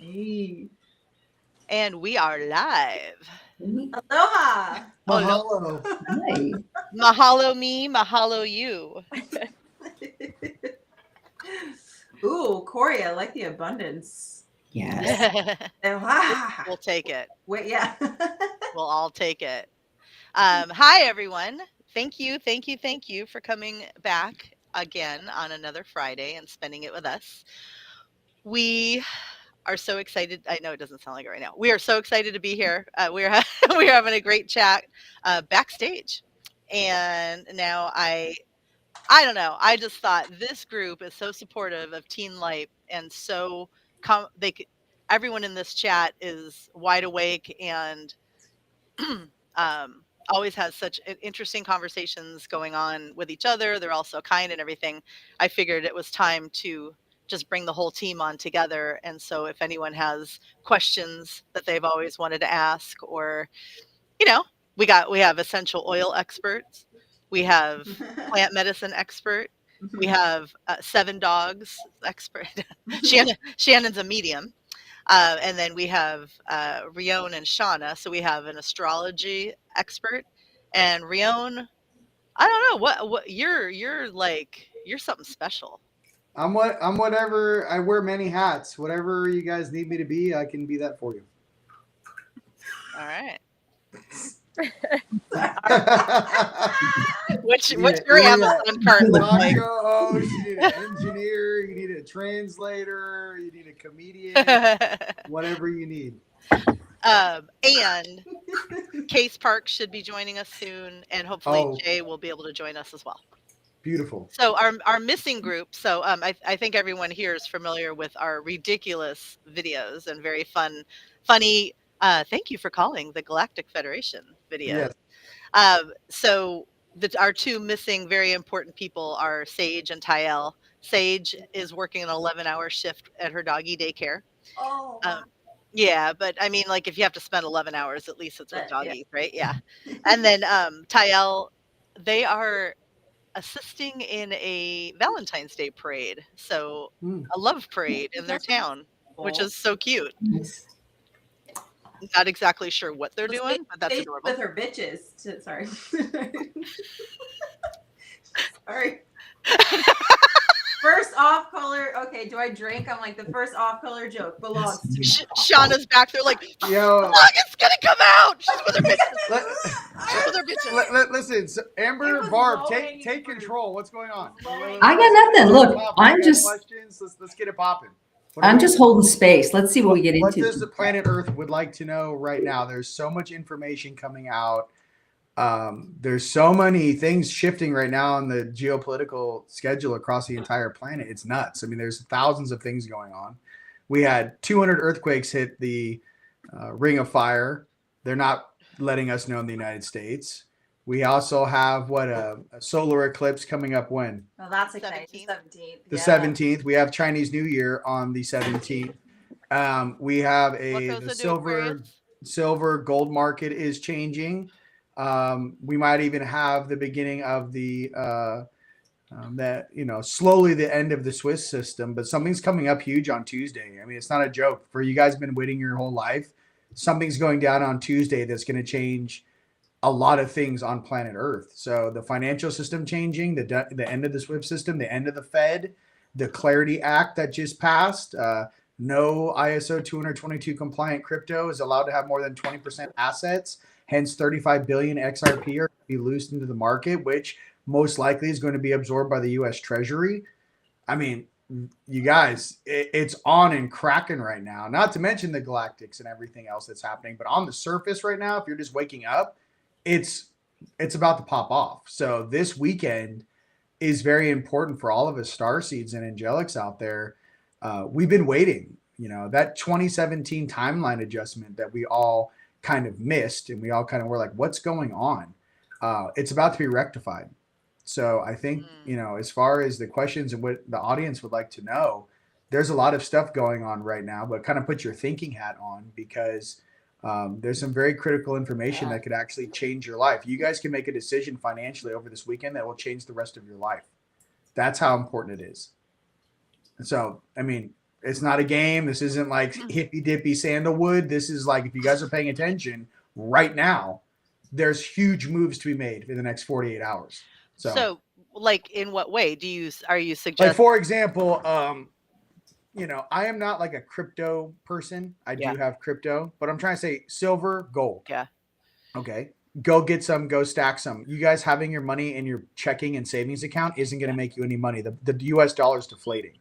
Hey. And we are live. Aloha. Oh, no. Mahalo. Hi. Mahalo me, mahalo you. Ooh, Corey, I like the abundance. Yes. We'll take it. Wait, yeah. We'll all take it. Hi, everyone. Thank you for coming back again on another Friday and spending it with us. We are so excited. I know it doesn't sound like it right now. We are so excited to be here. We're we're having a great chat backstage, and now I don't know. I just thought this group is so supportive of teen life and so everyone in this chat is wide awake and always has such interesting conversations going on with each other. They're all so kind and everything. I figured it was time to just bring the whole team on together. And so if anyone has questions that they've always wanted to ask, or, you know, we have essential oil experts, we have plant medicine expert, we have 7 dogs expert. Shannon's a medium. And then we have Rion and Shauna. So we have an astrology expert. And Rion, I don't know what you're like. You're something special. I'm whatever. I wear many hats. Whatever you guys need me to be, I can be that for you. All right. You What's need your Amazon cart look talk like? show host, you need an engineer, you need a translator, you need a comedian, whatever you need. And Case Park should be joining us soon, and hopefully Oh. Jay will be able to join us as well. Beautiful. So our missing group. So I think everyone here is familiar with our ridiculous videos and very funny. Thank you for calling the Galactic Federation videos. Yes. So our 2 missing very important people are Sage and Tyel. Sage is working an 11-hour shift at her doggy daycare. Oh, wow. Yeah, but I mean, like if you have to spend 11 hours, at least it's with doggies, right? Yeah. And then Tyel, they are assisting in a Valentine's Day parade. So a love parade in their town, which is so cute. Nice. Not exactly sure what they're doing, but that's Stay adorable. with her bitches. Sorry. Sorry. First off color. Okay, do I drink? I'm like, the first off color joke belongs to me. Shauna's back there like, Yo, it's gonna come out. She's with her bitches. She's with her bitches. listen, so Amber, Barb, take control. What's going on? I got nothing. Look, I'm just questions. Let's get it popping. I'm just holding space. Let's see what we get into. What does the planet Earth would like to know right now? There's so much information coming out. There's so many things shifting right now on the geopolitical schedule across the entire planet. It's nuts. I mean, there's thousands of things going on. We had 200 earthquakes hit the Ring of Fire. They're not letting us know in the United States. We also have a solar eclipse coming up when? Oh, that's exciting. 17th. The 17th. We have Chinese New Year on the 17th. We have the silver gold market is changing. We might even have the beginning of the slowly the end of the Swiss system, but something's coming up huge on Tuesday. I mean, it's not a joke. For you guys been waiting your whole life, something's going down on Tuesday that's going to change a lot of things on planet Earth. So the financial system changing, the end of the SWIFT system, the end of the Fed, the Clarity Act that just passed. No ISO 222 compliant crypto is allowed to have more than 20% assets. Hence, 35 billion XRP are going to be loosed into the market, which most likely is going to be absorbed by the U.S. Treasury. I mean, you guys, it's on and cracking right now. Not to mention the galactics and everything else that's happening. But on the surface right now, if you're just waking up, it's about to pop off. So this weekend is very important for all of us starseeds and angelics out there. We've been waiting. You know, that 2017 timeline adjustment that we all kind of missed, and we all kind of were like, what's going on? It's about to be rectified. So I think, as far as the questions and what the audience would like to know, there's a lot of stuff going on right now, but kind of put your thinking hat on, because there's some very critical information that could actually change your life. You guys can make a decision financially over this weekend that will change the rest of your life. That's how important it is. And so, I mean, It's not a game. This isn't like hippy dippy sandalwood. This is like, if you guys are paying attention right now, there's huge moves to be made in the next 48 hours. So like, in what way are you like, suggesting? for example, you know, I am not like a crypto person. I do have crypto, but I'm trying to say silver, gold. Yeah. Okay. Go get some, go stack some. You guys having your money in your checking and savings account isn't going to make you any money. The US dollar is deflating.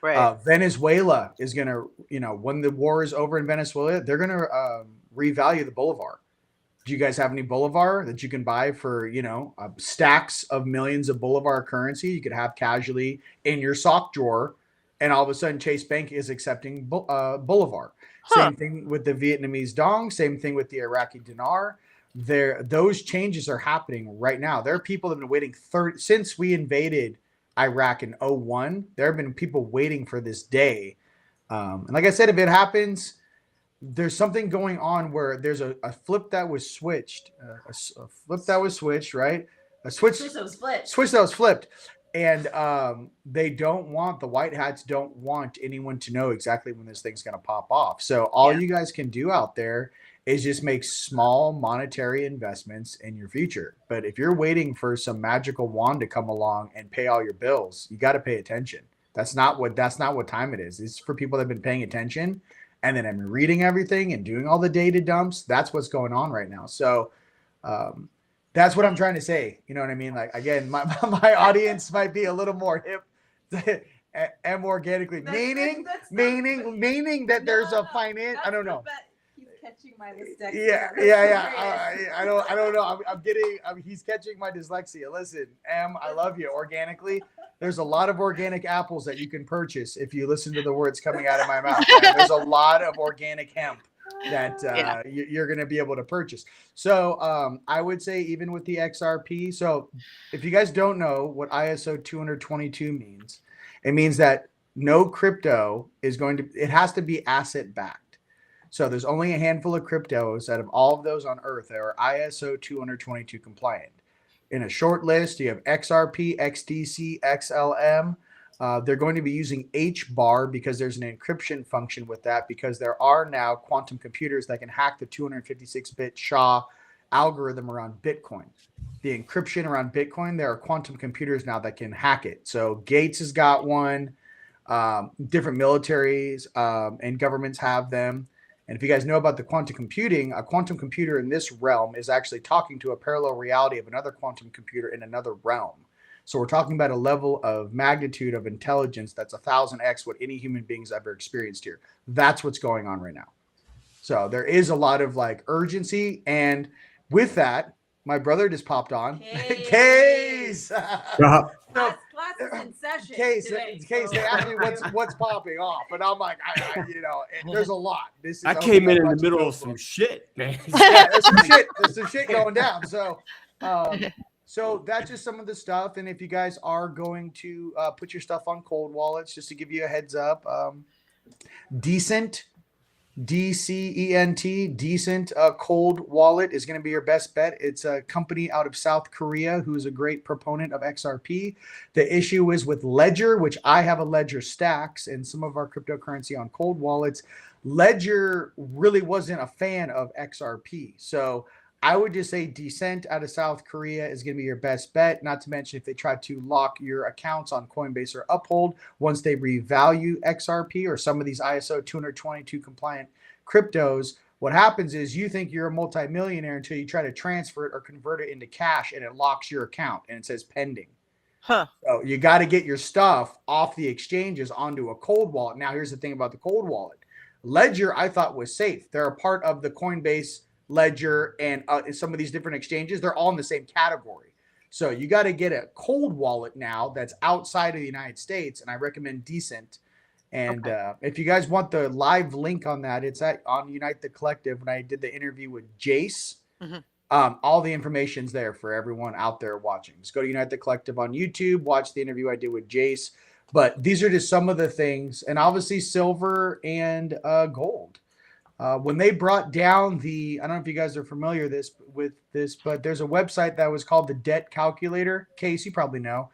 Right. Venezuela is going to, you know, when the war is over in Venezuela, they're going to revalue the bolivar. Do you guys have any bolivar that you can buy for, you know, stacks of millions of bolivar currency? You could have casually in your sock drawer, and all of a sudden Chase Bank is accepting bolivar. Same thing with the Vietnamese dong. Same thing with the Iraqi dinar. Those changes are happening right now. There are people that have been waiting since we invaded Iraq in 2001. There have been people waiting for this day. And like I said, if it happens, there's something going on where there's a flip that was switched, a flip that was switched, right? A switch that was flipped. And the white hats don't want anyone to know exactly when this thing's going to pop off. So all you guys can do out there is just make small monetary investments in your future. But if you're waiting for some magical wand to come along and pay all your bills, you got to pay attention. That's not what time it is. It's for people that have been paying attention and then I'm reading everything and doing all the data dumps. That's what's going on right now. So that's what I'm trying to say. You know what I mean? Like, again, my audience might be a little more hip and organically, meaning that there's a finance. I don't know. He's catching my dyslexia. Yeah. I don't know. He's catching my dyslexia. Listen, I love you organically. There's a lot of organic apples that you can purchase if you listen to the words coming out of my mouth. There's a lot of organic hemp that you're going to be able to purchase. So I would say even with the XRP. So if you guys don't know what ISO 222 means, it means that no crypto it has to be asset backed. So there's only a handful of cryptos out of all of those on earth that are ISO 222 compliant. In a short list, you have XRP, XDC, XLM. They're going to be using HBAR because there's an encryption function with that, because there are now quantum computers that can hack the 256-bit SHA algorithm around Bitcoin. The encryption around Bitcoin, there are quantum computers now that can hack it. So Gates has got one. Different militaries and governments have them. And if you guys know about the quantum computing, a quantum computer in this realm is actually talking to a parallel reality of another quantum computer in another realm. So we're talking about a level of magnitude of intelligence that's 1,000x what any human being's ever experienced here. That's what's going on right now. So there is a lot of like urgency. And with that, my brother just popped on. Case. Class is in session. Case, So. they asked me what's popping off, and I'm like, there's a lot. I came in the middle of some shit, man. Yeah, there's some shit going down. So, so that's just some of the stuff. And if you guys are going to put your stuff on cold wallets, just to give you a heads up, Decent, DCENT, Decent cold wallet is going to be your best bet. It's a company out of South Korea who's a great proponent of XRP. The issue is with Ledger, which I have a Ledger stacks and some of our cryptocurrency on cold wallets. Ledger really wasn't a fan of XRP. So I would just say Decent out of South Korea is going to be your best bet. Not to mention if they try to lock your accounts on Coinbase or Uphold, once they revalue XRP or some of these ISO 222 compliant cryptos, what happens is you think you're a multimillionaire until you try to transfer it or convert it into cash, and it locks your account and it says pending. So you got to get your stuff off the exchanges onto a cold wallet. Now, here's the thing about the cold wallet. Ledger, I thought, was safe. They're a part of the Coinbase, Ledger, and some of these different exchanges. They're all in the same category. So you got to get a cold wallet now that's outside of the United States, and I recommend Decent. And if you guys want the live link on that, it's on Unite the Collective. When I did the interview with Jace, all the information's there for everyone out there watching. Just go to Unite the Collective on YouTube, watch the interview I did with Jace. But these are just some of the things, and obviously silver and gold. When they brought down I don't know if you guys are familiar with this, but there's a website that was called the Debt Calculator. Case, you probably know.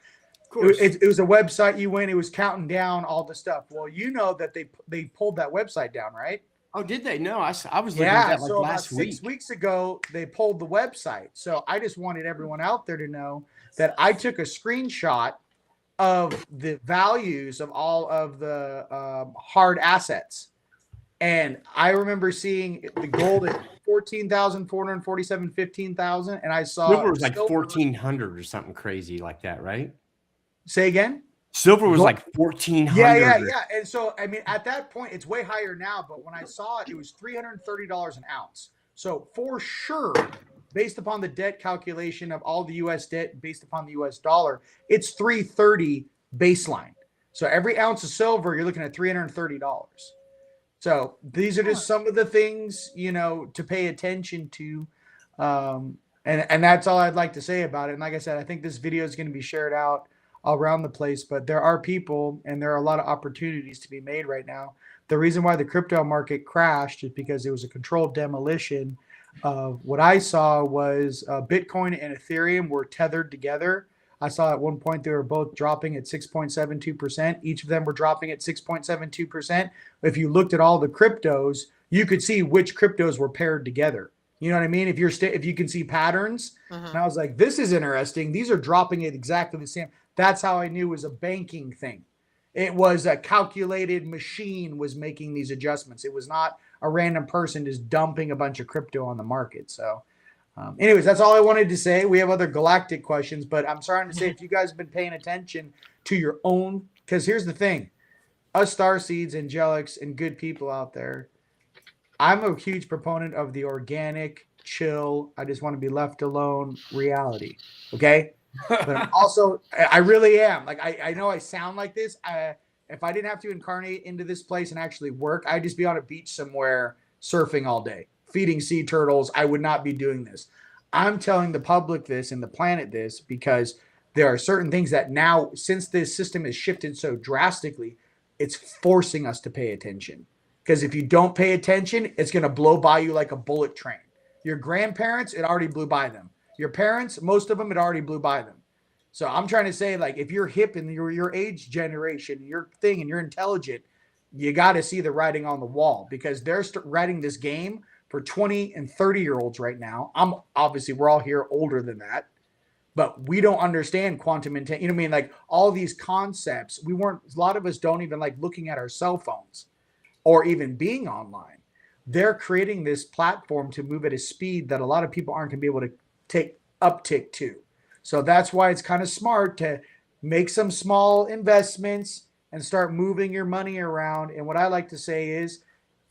Of course. It was a website you went. It was counting down all the stuff. Well, you know that they pulled that website down, right? Oh, did they? No, I was looking at that like so about last 6 week. weeks ago, they pulled the website. So I just wanted everyone out there to know that I took a screenshot of the values of all of the hard assets. And I remember seeing the gold at 14,447, 15,000. And I saw Silver was like 1,400 or something crazy like that, right? Say again? Silver was Gold- like 1,400. Yeah. And so, I mean, at that point, it's way higher now. But when I saw it, it was $330 an ounce. So for sure, based upon the debt calculation of all the U.S. debt based upon the U.S. dollar, it's $330 baseline. So every ounce of silver, you're looking at $330. So these are just some of the things, to pay attention to. And that's all I'd like to say about it. And like I said, I think this video is going to be shared out around the place, but there are people and there are a lot of opportunities to be made right now. The reason why the crypto market crashed is because it was a controlled demolition. What I saw was Bitcoin and Ethereum were tethered together. I saw at one point they were both dropping at 6.72%. Each of them were dropping at 6.72%. If you looked at all the cryptos, you could see which cryptos were paired together. You know what I mean? If you can see patterns, and I was like, this is interesting. These are dropping at exactly the same. That's how I knew it was a banking thing. It was a calculated machine was making these adjustments. It was not a random person just dumping a bunch of crypto on the market. So anyways, that's all I wanted to say. We have other galactic questions, but I'm trying to say if you guys have been paying attention to your own, because here's the thing, us starseeds, angelics, and good people out there, I'm a huge proponent of the organic, chill, I just want to be left alone reality. Okay? But I'm also, I really am. Like, I know I sound like this. If I didn't have to incarnate into this place and actually work, I'd just be on a beach somewhere surfing all day, feeding sea turtles. I would not be doing this. I'm telling the public this and the planet this because there are certain things that now, since this system has shifted so drastically, it's forcing us to pay attention. Because if you don't pay attention, it's going to blow by you like a bullet train. Your grandparents, it already blew by them. Your parents, most of them, it already blew by them. So I'm trying to say, like, if you're hip and you're your age generation, your thing, and you're intelligent, you got to see the writing on the wall because they're writing this game for 20 and 30-year-olds right now. Obviously, we're all here older than that, but we don't understand quantum intent. You know what I mean? Like all these concepts, a lot of us don't even like looking at our cell phones or even being online. They're creating this platform to move at a speed that a lot of people aren't going to be able to take uptick to. So that's why it's kind of smart to make some small investments and start moving your money around. And what I like to say is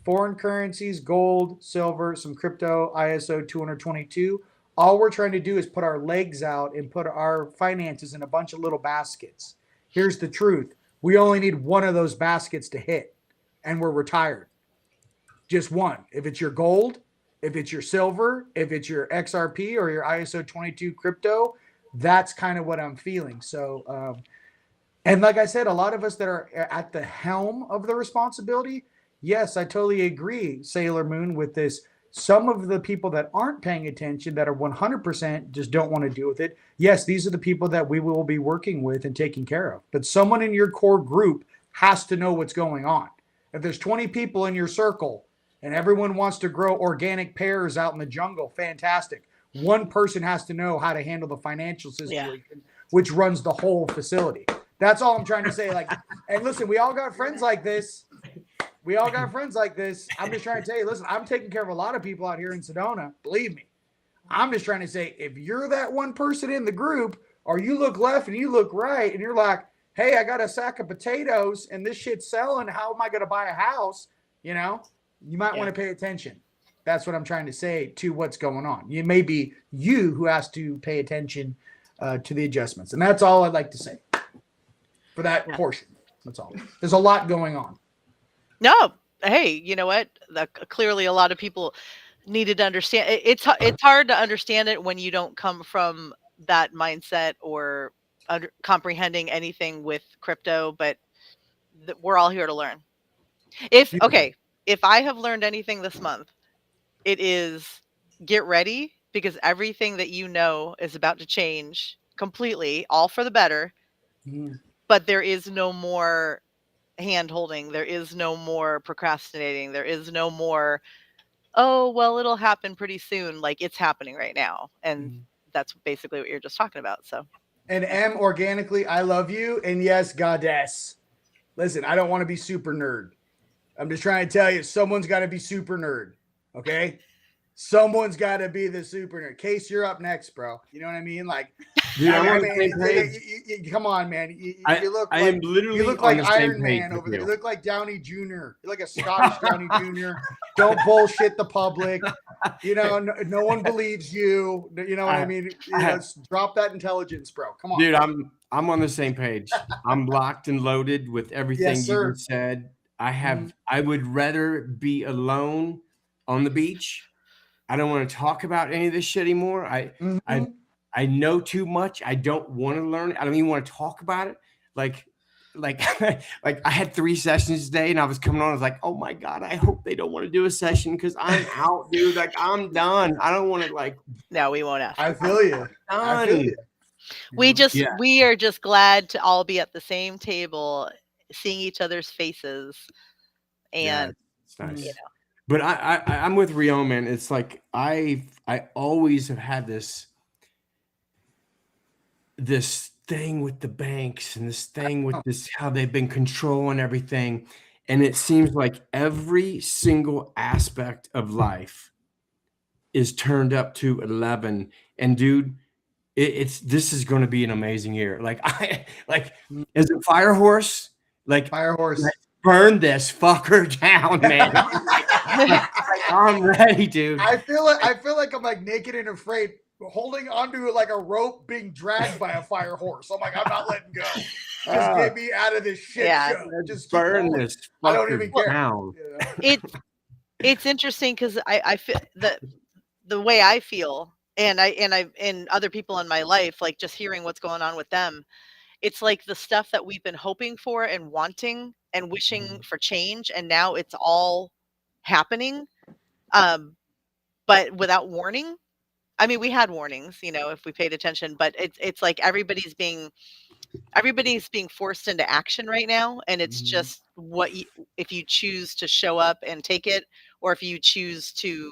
foreign currencies, gold, silver, some crypto, ISO 222. All we're trying to do is put our legs out and put our finances in a bunch of little baskets. Here's the truth. We only need one of those baskets to hit and we're retired. Just one. If it's your gold, if it's your silver, if it's your XRP or your ISO 22 crypto, that's kind of what I'm feeling. So, and like I said, a lot of us that are at the helm of the responsibility, yes, I totally agree, Sailor Moon, with this. Some of the people that aren't paying attention, that are 100% just don't want to deal with it. Yes, these are the people that we will be working with and taking care of. But someone in your core group has to know what's going on. If there's 20 people in your circle and everyone wants to grow organic pears out in the jungle, fantastic. One person has to know how to handle the financial situation, which runs the whole facility. That's all I'm trying to say. Like, and listen, we all got friends like this. I'm just trying to tell you, listen, I'm taking care of a lot of people out here in Sedona. Believe me. I'm just trying to say, if you're that one person in the group, or you look left and you look right, and you're like, hey, I got a sack of potatoes and this shit's selling. How am I going to buy a house? You might want to pay attention. That's what I'm trying to say to what's going on. It may be you who has to pay attention to the adjustments. And that's all I'd like to say for that portion. That's all. There's a lot going on. No, hey, you know what? Clearly, a lot of people needed to understand. It's hard to understand it when you don't come from that mindset or comprehending anything with crypto. But we're all here to learn. If I have learned anything this month, it is get ready because everything that you know is about to change completely, all for the better. but there is no more hand holding. There is no more procrastinating. There is no more, oh, well, it'll happen pretty soon. Like, it's happening right now. And that's basically what you're just talking about. So, And M, organically, I love you. And yes, goddess. Listen, I don't want to be super nerd. I'm just trying to tell you, someone's got to be super nerd. Okay? Someone's got to be the super nerd. Case, you're up next, bro. You know what I mean? Like, Dude, I mean, come on, man. You look I like, am literally you look on like the same Iron page Man with over there. you. You look like Downey Jr. You're like a Scottish Downey Jr. Don't bullshit the public. You know, no one believes you. You know what I mean? Let's drop that intelligence, bro. Come on. Dude, I'm on the same page. I'm locked and loaded with everything Yes, you sir. just said. I would rather be alone on the beach. I don't want to talk about any of this shit anymore. I know too much. I don't want to learn. I don't even want to talk about it. Like like I had 3 sessions today and I was coming on. I was like, oh my God, I hope they don't want to do a session because I'm out, dude. Like, I'm done. I don't want to, like. no, we won't ask. I feel you. I feel you. We are just glad to all be at the same table, seeing each other's faces. And it's nice. you know. But I'm with Rio, man. It's like I always have had this thing with the banks and this thing with this, how they've been controlling everything. And it seems like every single aspect of life is turned up to 11. And dude, this is going to be an amazing year. Like as a fire horse, burn this fucker down, man. I'm ready, dude. I feel like I'm like naked and afraid, holding onto like a rope, being dragged by a fire horse. I'm like, I'm not letting go. Just get me out of this shit show. Just burn this fucker I don't even care. down. It's interesting because I feel the way I feel, and other people in my life, like just hearing what's going on with them. It's like the stuff that we've been hoping for and wanting and wishing for change, and now it's all happening, but without warning. I mean, we had warnings, if we paid attention, but it's like everybody's being forced into action right now, and it's just if you choose to show up and take it, or if you choose to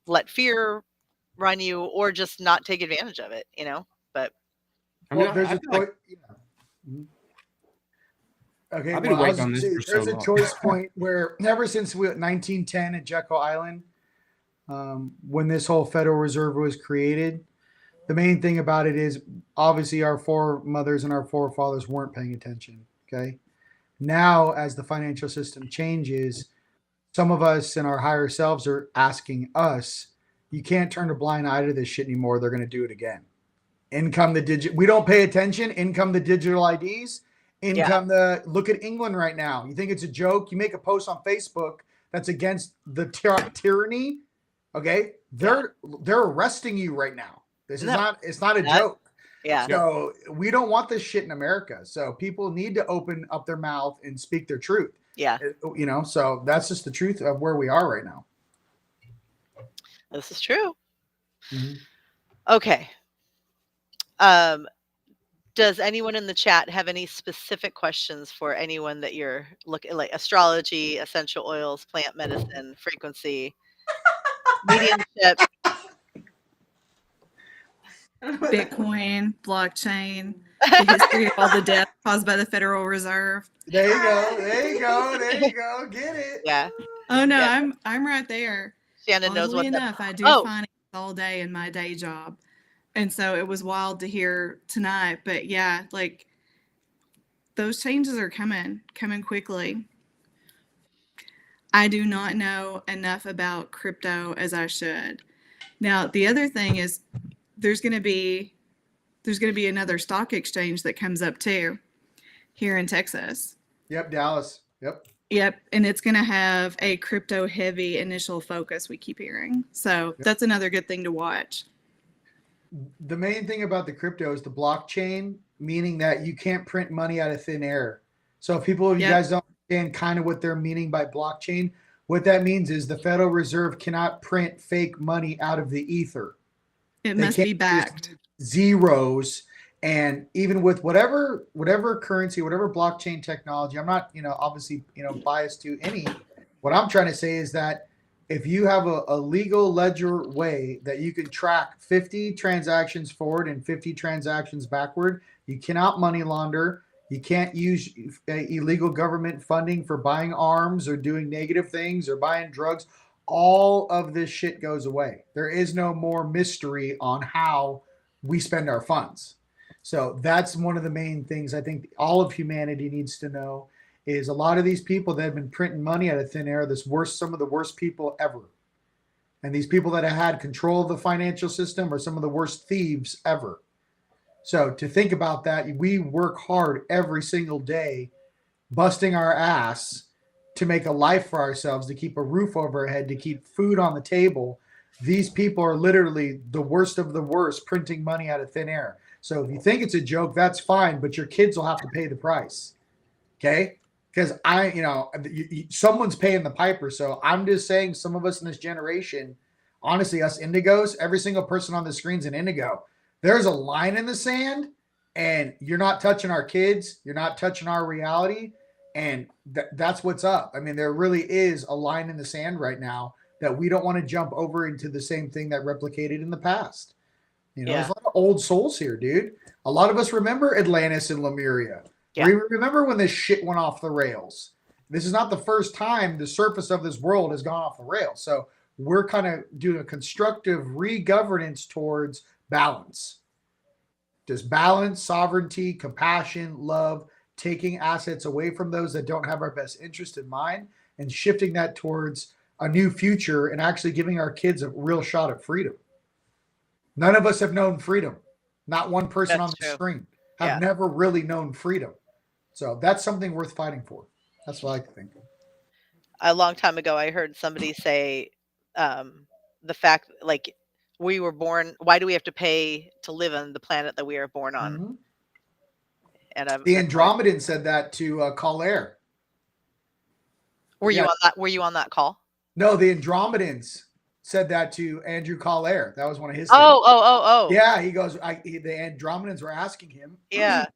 let fear run you, or just not take advantage of it, But I mean, there's a choice. Okay, there's a choice point where ever since 1910 at Jekyll Island, when this whole Federal Reserve was created, the main thing about it is obviously our foremothers and our forefathers weren't paying attention. Okay, now as the financial system changes, some of us and our higher selves are asking us, you can't turn a blind eye to this shit anymore. They're going to do it again. We don't pay attention. In come the digital IDs. Look at England right now. You think it's a joke? You make a post on Facebook that's against the tyranny. Okay, they're arresting you right now. It's not a joke. Yeah. So we don't want this shit in America. So people need to open up their mouth and speak their truth. Yeah. So that's just the truth of where we are right now. This is true. Mm-hmm. Okay. Does anyone in the chat have any specific questions for anyone that you're looking, like astrology, essential oils, plant medicine, frequency, mediumship? Bitcoin, blockchain, the history of all the death caused by the Federal Reserve. There you go. Get it. Yeah. Oh no, Yeah. I'm right there. Shannon knows what. I do finance all day in my day job, and so it was wild to hear tonight. But yeah, like those changes are coming quickly. I do not know enough about crypto as I should. Now, the other thing is there's going to be another stock exchange that comes up too here in Texas. Yep, Dallas. Yep, and it's going to have a crypto heavy initial focus, we keep hearing. So that's another good thing to watch. The main thing about the crypto is the blockchain, meaning that you can't print money out of thin air. So if you guys don't understand kind of what they're meaning by blockchain, what that means is the Federal Reserve cannot print fake money out of the ether. It must be backed. Zeros And even with whatever currency, whatever blockchain technology, I'm not, obviously, biased to any. What I'm trying to say is that if you have a legal ledger way that you can track 50 transactions forward and 50 transactions backward, you cannot money launder. You can't use illegal government funding for buying arms or doing negative things or buying drugs. All of this shit goes away. There is no more mystery on how we spend our funds. So that's one of the main things I think all of humanity needs to know is a lot of these people that have been printing money out of thin air, some of the worst people ever. And these people that have had control of the financial system are some of the worst thieves ever. So to think about that, we work hard every single day, busting our ass to make a life for ourselves, to keep a roof over our head, to keep food on the table. These people are literally the worst of the worst, printing money out of thin air. So if you think it's a joke, that's fine, but your kids will have to pay the price. Okay? Because someone's paying the piper. So I'm just saying some of us in this generation, honestly, us indigos, every single person on the screen's an indigo. There's a line in the sand and you're not touching our kids. You're not touching our reality. And that's what's up. I mean, there really is a line in the sand right now that we don't want to jump over into the same thing that replicated in the past. There's a lot of old souls here, dude. A lot of us remember Atlantis and Lemuria. Yeah. We remember when this shit went off the rails. This is not the first time the surface of this world has gone off the rails. So we're kind of doing a constructive re-governance towards balance. Just balance, sovereignty, compassion, love, taking assets away from those that don't have our best interest in mind and shifting that towards a new future and actually giving our kids a real shot at freedom. None of us have known freedom. Not one person on the screen have never really known freedom. So that's something worth fighting for. That's what I think. A long time ago, I heard somebody say the fact, like, we were born, why do we have to pay to live on the planet that we are born on? Mm-hmm. And the Andromedans said that to Caller. Were you on that? Were you on that call? No, the Andromedans said that to Andrew Caller. That was one of his. Oh. Yeah, he goes. The Andromedans were asking him. Yeah.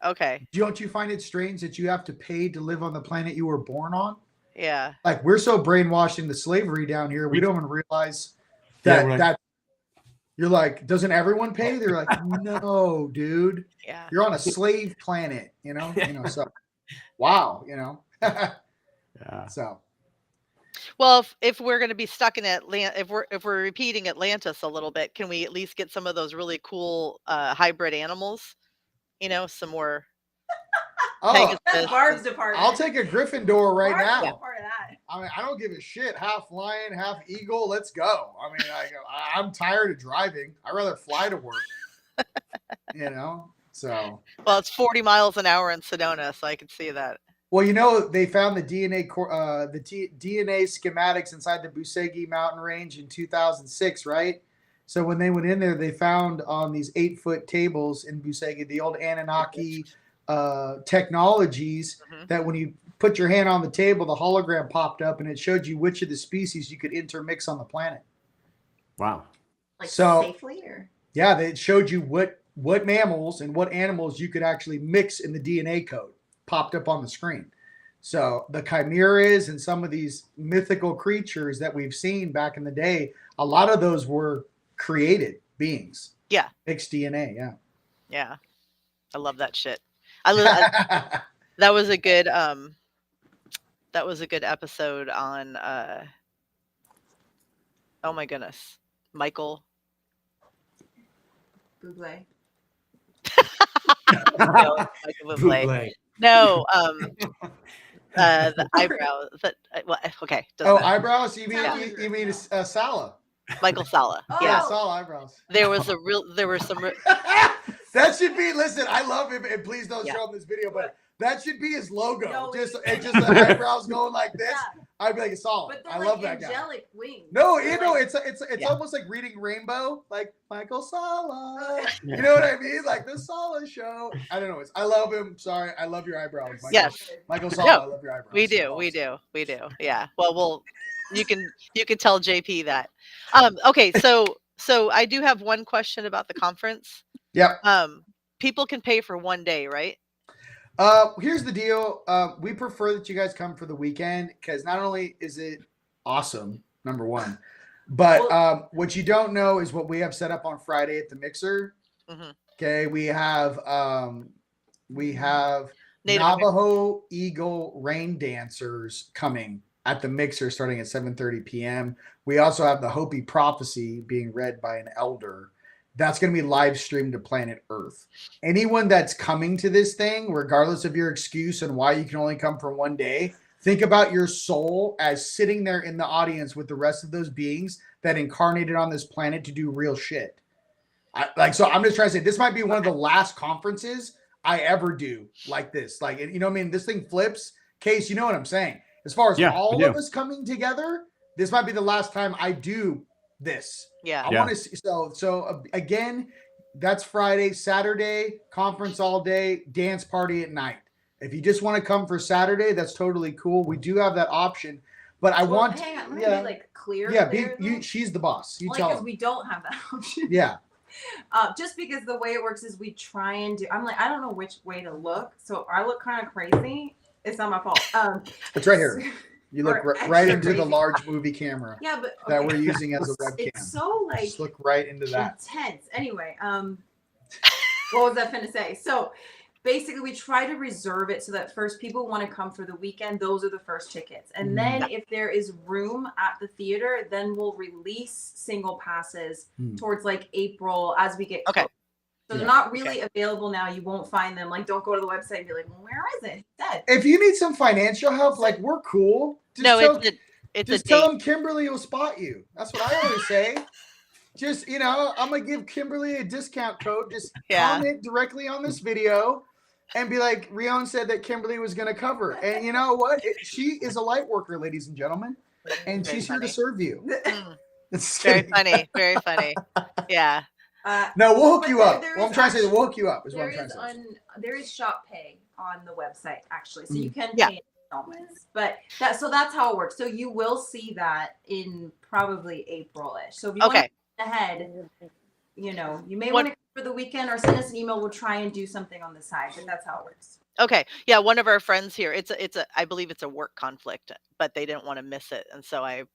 Okay. Don't you find it strange that you have to pay to live on the planet you were born on? Yeah. Like we're so brainwashed into slavery down here, we don't even realize that you're like, doesn't everyone pay? They're like, no, dude. Yeah. You're on a slave planet, so wow, Yeah. So well, if we're going to be stuck in if we're repeating Atlantis a little bit, can we at least get some of those really cool hybrid animals? Some more. That's Barb's department. I'll take a Gryffindor right now. Part of that. I mean, I don't give a shit. Half lion, half eagle. Let's go. I mean, I'm tired of driving. I'd rather fly to work. So. Well, it's 40 miles an hour in Sedona, so I can see that. Well, they found the DNA DNA schematics inside the Busegi mountain range in 2006, right? So when they went in there, they found on these 8-foot tables in Busegi the old Anunnaki technologies that when you put your hand on the table, the hologram popped up and it showed you which of the species you could intermix on the planet. Wow. Like safely or? Yeah, they showed you what mammals and what animals you could actually mix in the DNA code popped up on the screen. So the chimeras and some of these mythical creatures that we've seen back in the day, a lot of those were created beings. Yeah. Mixed DNA. Yeah. Yeah. I love that shit. That was a good episode on oh my goodness, Michael Bublé. No, Michael Bublé. No, the eyebrows. Okay. Eyebrows? You mean Sala? Michael Sala. Oh. Yeah, Sala eyebrows. There were some. That should be. Listen, I love him, and please don't show him this video, but that should be his logo. No, just the eyebrows going like this. Yeah. I'd be like, solid. I love that guy. Angelic wings. No, it's almost like reading Rainbow, like Michael Sala. You know what I mean? Like the Sala show. I don't know. I love him. Sorry, I love your eyebrows. Michael. Yes, Michael Sala. I love your eyebrows. We do. Yeah. Well, you can tell JP that. Okay, so I do have one question about the conference. Yep. People can pay for one day, right? Here's the deal. We prefer that you guys come for the weekend because not only is it awesome, number one, but what you don't know is what we have set up on Friday at the Mixer. Mhm. Okay, we have Native Navajo Eagle rain dancers coming at the Mixer starting at 7:30 p.m. We also have the Hopi Prophecy being read by an elder. That's going to be live streamed to Planet Earth. Anyone that's coming to this thing, regardless of your excuse and why you can only come for one day, think about your soul as sitting there in the audience with the rest of those beings that incarnated on this planet to do real shit. So I'm just trying to say this might be one of the last conferences I ever do like this. Like, you know what I mean? This thing flips. Case, you know what I'm saying? As far as all of us coming together, this might be the last time I do this. Yeah. I want to see. So again, that's Friday. Saturday, conference all day, dance party at night. If you just want to come for Saturday, that's totally cool. We do have that option. But I want hang on, I'm gonna be like clear. She's the boss. You like, tell because her. we don't have that option. Yeah. Just because the way it works is we try and do. I'm like, I don't know which way to look, so I look kind of crazy. It's not my fault. It's right here. You look right into the large movie camera. Yeah, but that we're using as a webcam. It's so like just look right into that. Intense. Anyway, what was I finna say? So basically, we try to reserve it so that first people want to come for the weekend. Those are the first tickets, and then if there is room at the theater, then we'll release single passes towards like April as we get close. So they're not really available now. You won't find them. Like, don't go to the website and be like, well, where is it? It's dead. If you need some financial help, like, we're cool. Just tell them Kimberly will spot you. That's what I always say. Just, I'm going to give Kimberly a discount code. Just comment directly on this video and be like, Rion said that Kimberly was going to cover. And you know what? She is a light worker, ladies and gentlemen. And she's here to serve you. It's very funny. Very funny. Yeah. No, we'll hook you up. Well, I'm trying to say we'll hook you up. There is shop pay on the website actually, so you can pay installments. But that's how it works. So you will see that in probably April-ish. So if you want to get ahead, you may want to come for the weekend or send us an email. We'll try and do something on the side. But that's how it works. Okay. Yeah, one of our friends here. I believe it's a work conflict, but they didn't want to miss it, and so I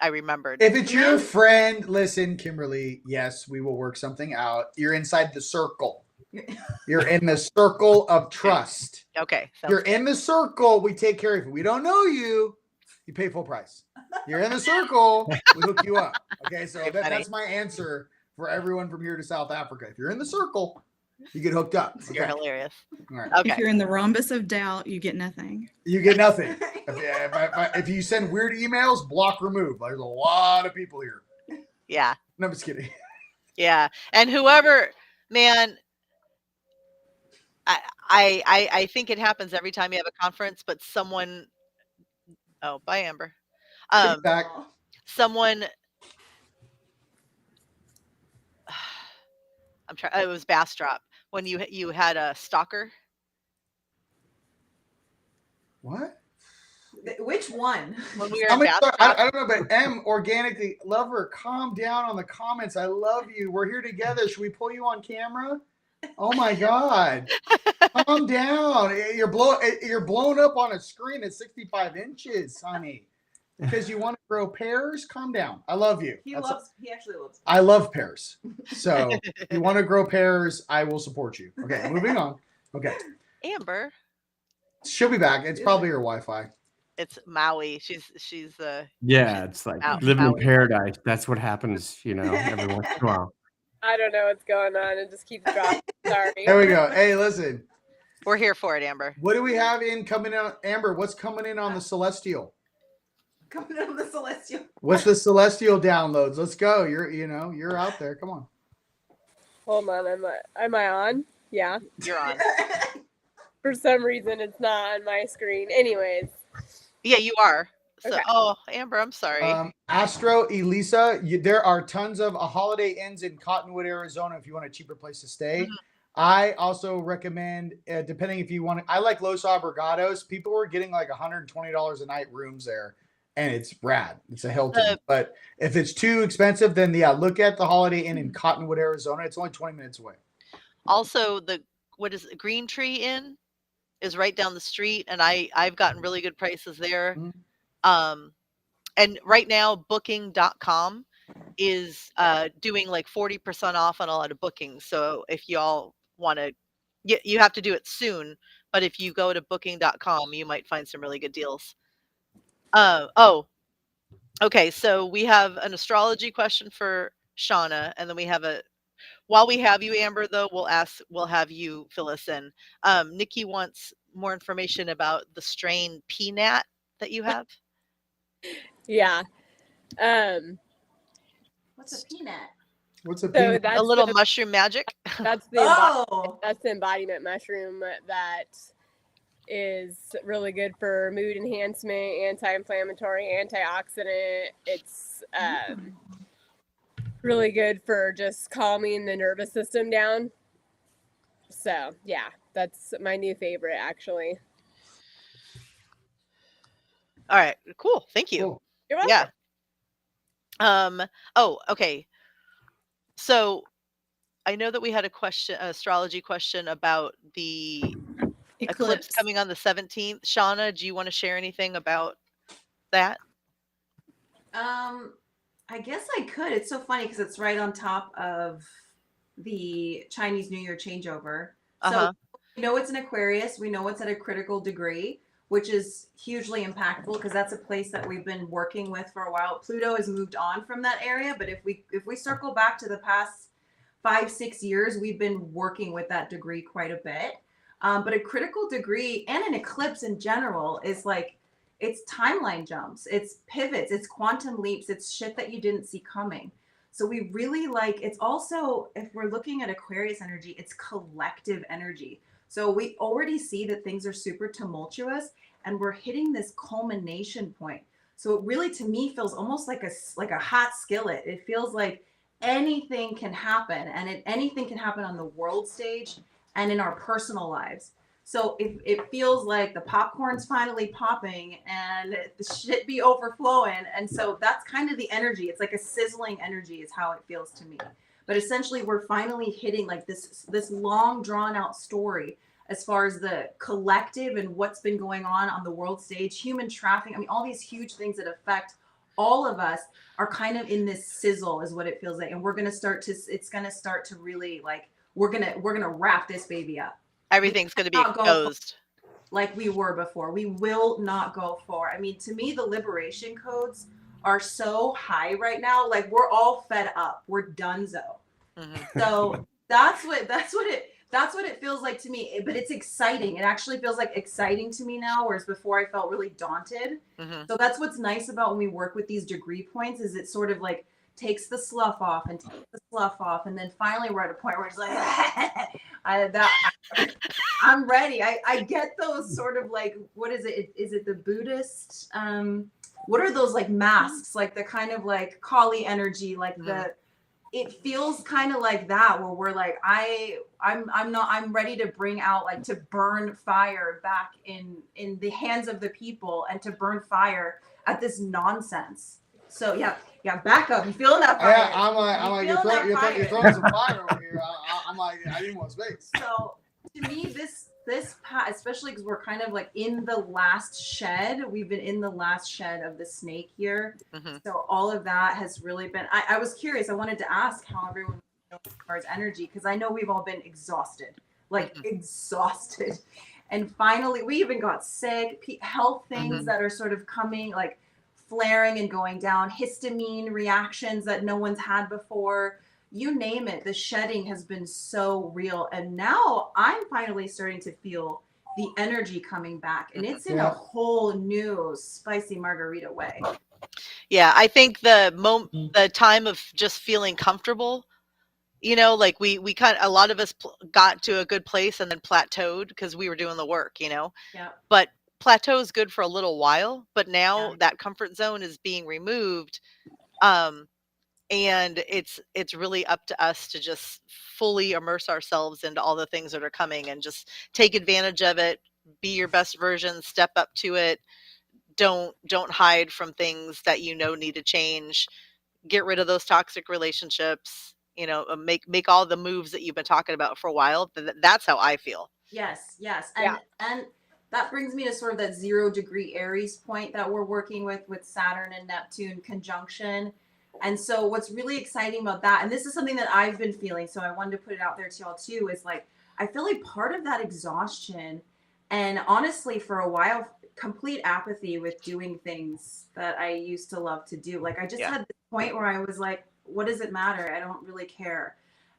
remembered. If it's your friend, listen, Kimberly, yes, we will work something out. You're inside the circle. You're in the circle of trust. Okay. You're in the circle. We take care of you. We don't know you. You pay full price. You're in the circle. We hook you up. Okay. So that's my answer for everyone from here to South Africa. If you're in the circle, you get hooked up. Okay? You're hilarious. All right. Okay. If you're in the rhombus of doubt, you get nothing. You get nothing. If you send weird emails, block, remove. There's a lot of people here. Yeah. No, I'm just kidding. Yeah. And whoever, man, I think it happens every time you have a conference, but someone, bye, Amber. Back. Someone, it was Bastrop when you had a stalker. What? Which one? When we were I don't know, but M organically lover, calm down on the comments. I love you. We're here together. Should we pull you on camera? Oh my God. Calm down. You're blown up on a screen at 65 inches, honey. Because you want to grow pears? Calm down. I love you. He actually loves. I love pears. So if you want to grow pears, I will support you. Okay, moving on. Okay. Amber. She'll be back. It's probably her Wi-Fi. It's Maui. She's it's like living in paradise. That's what happens, every once in a while. I don't know what's going on. It just keeps dropping. Sorry. There we go. Hey, listen. We're here for it, Amber. What do we have coming in? Amber, what's coming in on the Celestial? Coming on the Celestial. What's the Celestial downloads? Let's go. You're out there. Come on. Hold on. Am I on? Yeah. You're on. For some reason, it's not on my screen. Anyways. Yeah, you are. So, Okay. Amber, I'm sorry. Astro, Elisa, there are tons of Holiday Inns in Cottonwood, Arizona, if you want a cheaper place to stay. Mm-hmm. I also recommend, depending if you want, I like Los Abregados. People were getting like $120 a night rooms there, and it's rad. It's a Hilton. But if it's too expensive, then look at the Holiday Inn in Cottonwood, Arizona. It's only 20 minutes away. Also, what is it, Green Tree Inn is right down the street, and I've gotten really good prices there. Mhm. And right now, Booking.com is doing like 40% off on a lot of bookings. So if y'all want to, you have to do it soon. But if you go to Booking.com, you might find some really good deals. Oh, okay. So we have an astrology question for Shauna, and then we have while we have you, Amber, though, we'll have you fill us in. Nikki wants more information about the strain PNAT that you have. Yeah. What's a peanut? What's a So peanut? A little mushroom magic. that's the Oh, that's the embodiment mushroom that is really good for mood enhancement, anti-inflammatory, antioxidant. It's really good for just calming the nervous system down. So yeah, that's my new favorite actually. All right, cool. Thank you. Cool. You're welcome. Yeah. Oh, okay. So I know that we had astrology question about the eclipse coming on the 17th. Shauna, do you want to share anything about that? I guess I could. It's so funny because it's right on top of the Chinese New Year changeover. Uh-huh. So we know it's an Aquarius. We know it's at a critical degree, which is hugely impactful because that's a place that we've been working with for a while. Pluto has moved on from that area, but if we circle back to the past 5-6 years, we've been working with that degree quite a bit. But a critical degree and an eclipse in general is like, it's timeline jumps, it's pivots, it's quantum leaps, it's shit that you didn't see coming. So we really like, it's also, if we're looking at Aquarius energy, it's collective energy. So we already see that things are super tumultuous and we're hitting this culmination point. So it really, to me, feels almost like a hot skillet. It feels like anything can happen, and anything can happen on the world stage and in our personal lives. So it feels like the popcorn's finally popping and the shit be overflowing. And so that's kind of the energy. It's like a sizzling energy is how it feels to me. But essentially we're finally hitting like this long drawn out story as far as the collective and what's been going on the world stage, human trafficking. I mean, all these huge things that affect all of us are kind of in this sizzle is what it feels like. And it's going to start to really like, we're going to wrap this baby up. Everything's going to be not go exposed. Like we were before. We will not go for. I mean, to me, the liberation codes are so high right now. Like we're all fed up. We're donezo. Mhm. So that's what it feels like to me. But it's exciting. It actually feels like exciting to me now, whereas before I felt really daunted. Mhm. So that's what's nice about when we work with these degree points is it sort of like takes the sluff off, and then finally we're at a point where it's like I'm ready. I get those sort of like, what is it? Is it the Buddhist? What are those like masks? Like the kind of like Kali energy, like it feels kind of like that where we're like, I'm ready to bring out, like to burn fire back in the hands of the people and to burn fire at this nonsense. So yeah, back up. You feeling that fire? Yeah, I'm like, you're throwing some fire over here. I'm like, I need more space. So to me, this especially because we're kind of like in the last shed. We've been in the last shed of the snake year. Mm-hmm. So all of that has really been. I was curious. I wanted to ask how everyone feels as far as energy, because I know we've all been exhausted, exhausted. And finally, we even got sick. Health things that are sort of coming, like flaring and going down, histamine reactions that no one's had before. You name it, the shedding has been so real. And now I'm finally starting to feel the energy coming back. And it's in a whole new spicy margarita way. Yeah, I think the time of just feeling comfortable, like we kind of, a lot of us got to a good place and then plateaued because we were doing the work, Yeah. But plateau is good for a little while, but now that comfort zone is being removed. And it's really up to us to just fully immerse ourselves into all the things that are coming and just take advantage of it, be your best version, step up to it. Don't hide from things that need to change. Get rid of those toxic relationships, make all the moves that you've been talking about for a while. That's how I feel. Yes. Yeah. And that brings me to sort of that 0 degree Aries point that we're working with Saturn and Neptune conjunction. And so what's really exciting about that, and this is something that I've been feeling, so I wanted to put it out there to y'all too, is like, I feel like part of that exhaustion and honestly for a while, complete apathy with doing things that I used to love to do. Like I just had this point where I was like, what does it matter? I don't really care.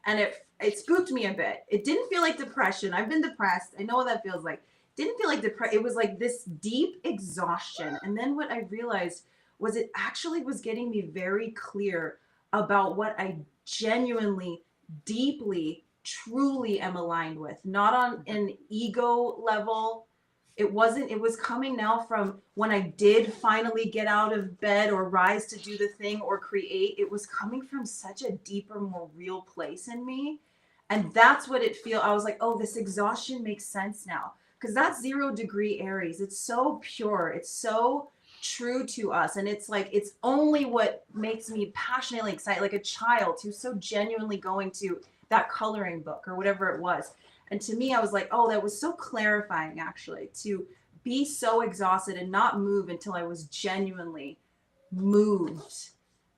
And it spooked me a bit. It didn't feel like depression. I've been depressed. I know what that feels like. Didn't feel like depression. It was like this deep exhaustion. And then what I realized was it actually was getting me very clear about what I genuinely, deeply, truly am aligned with. Not on an ego level. It was coming now from when I did finally get out of bed or rise to do the thing or create. It was coming from such a deeper, more real place in me. And that's what it feels. I was like, oh, this exhaustion makes sense now. Because that's 0 degree Aries. It's so pure. It's so true to us. And it's like, it's only what makes me passionately excited, like a child who's so genuinely going to that coloring book or whatever it was. And to me, I was like, oh, that was so clarifying, actually, to be so exhausted and not move until I was genuinely moved.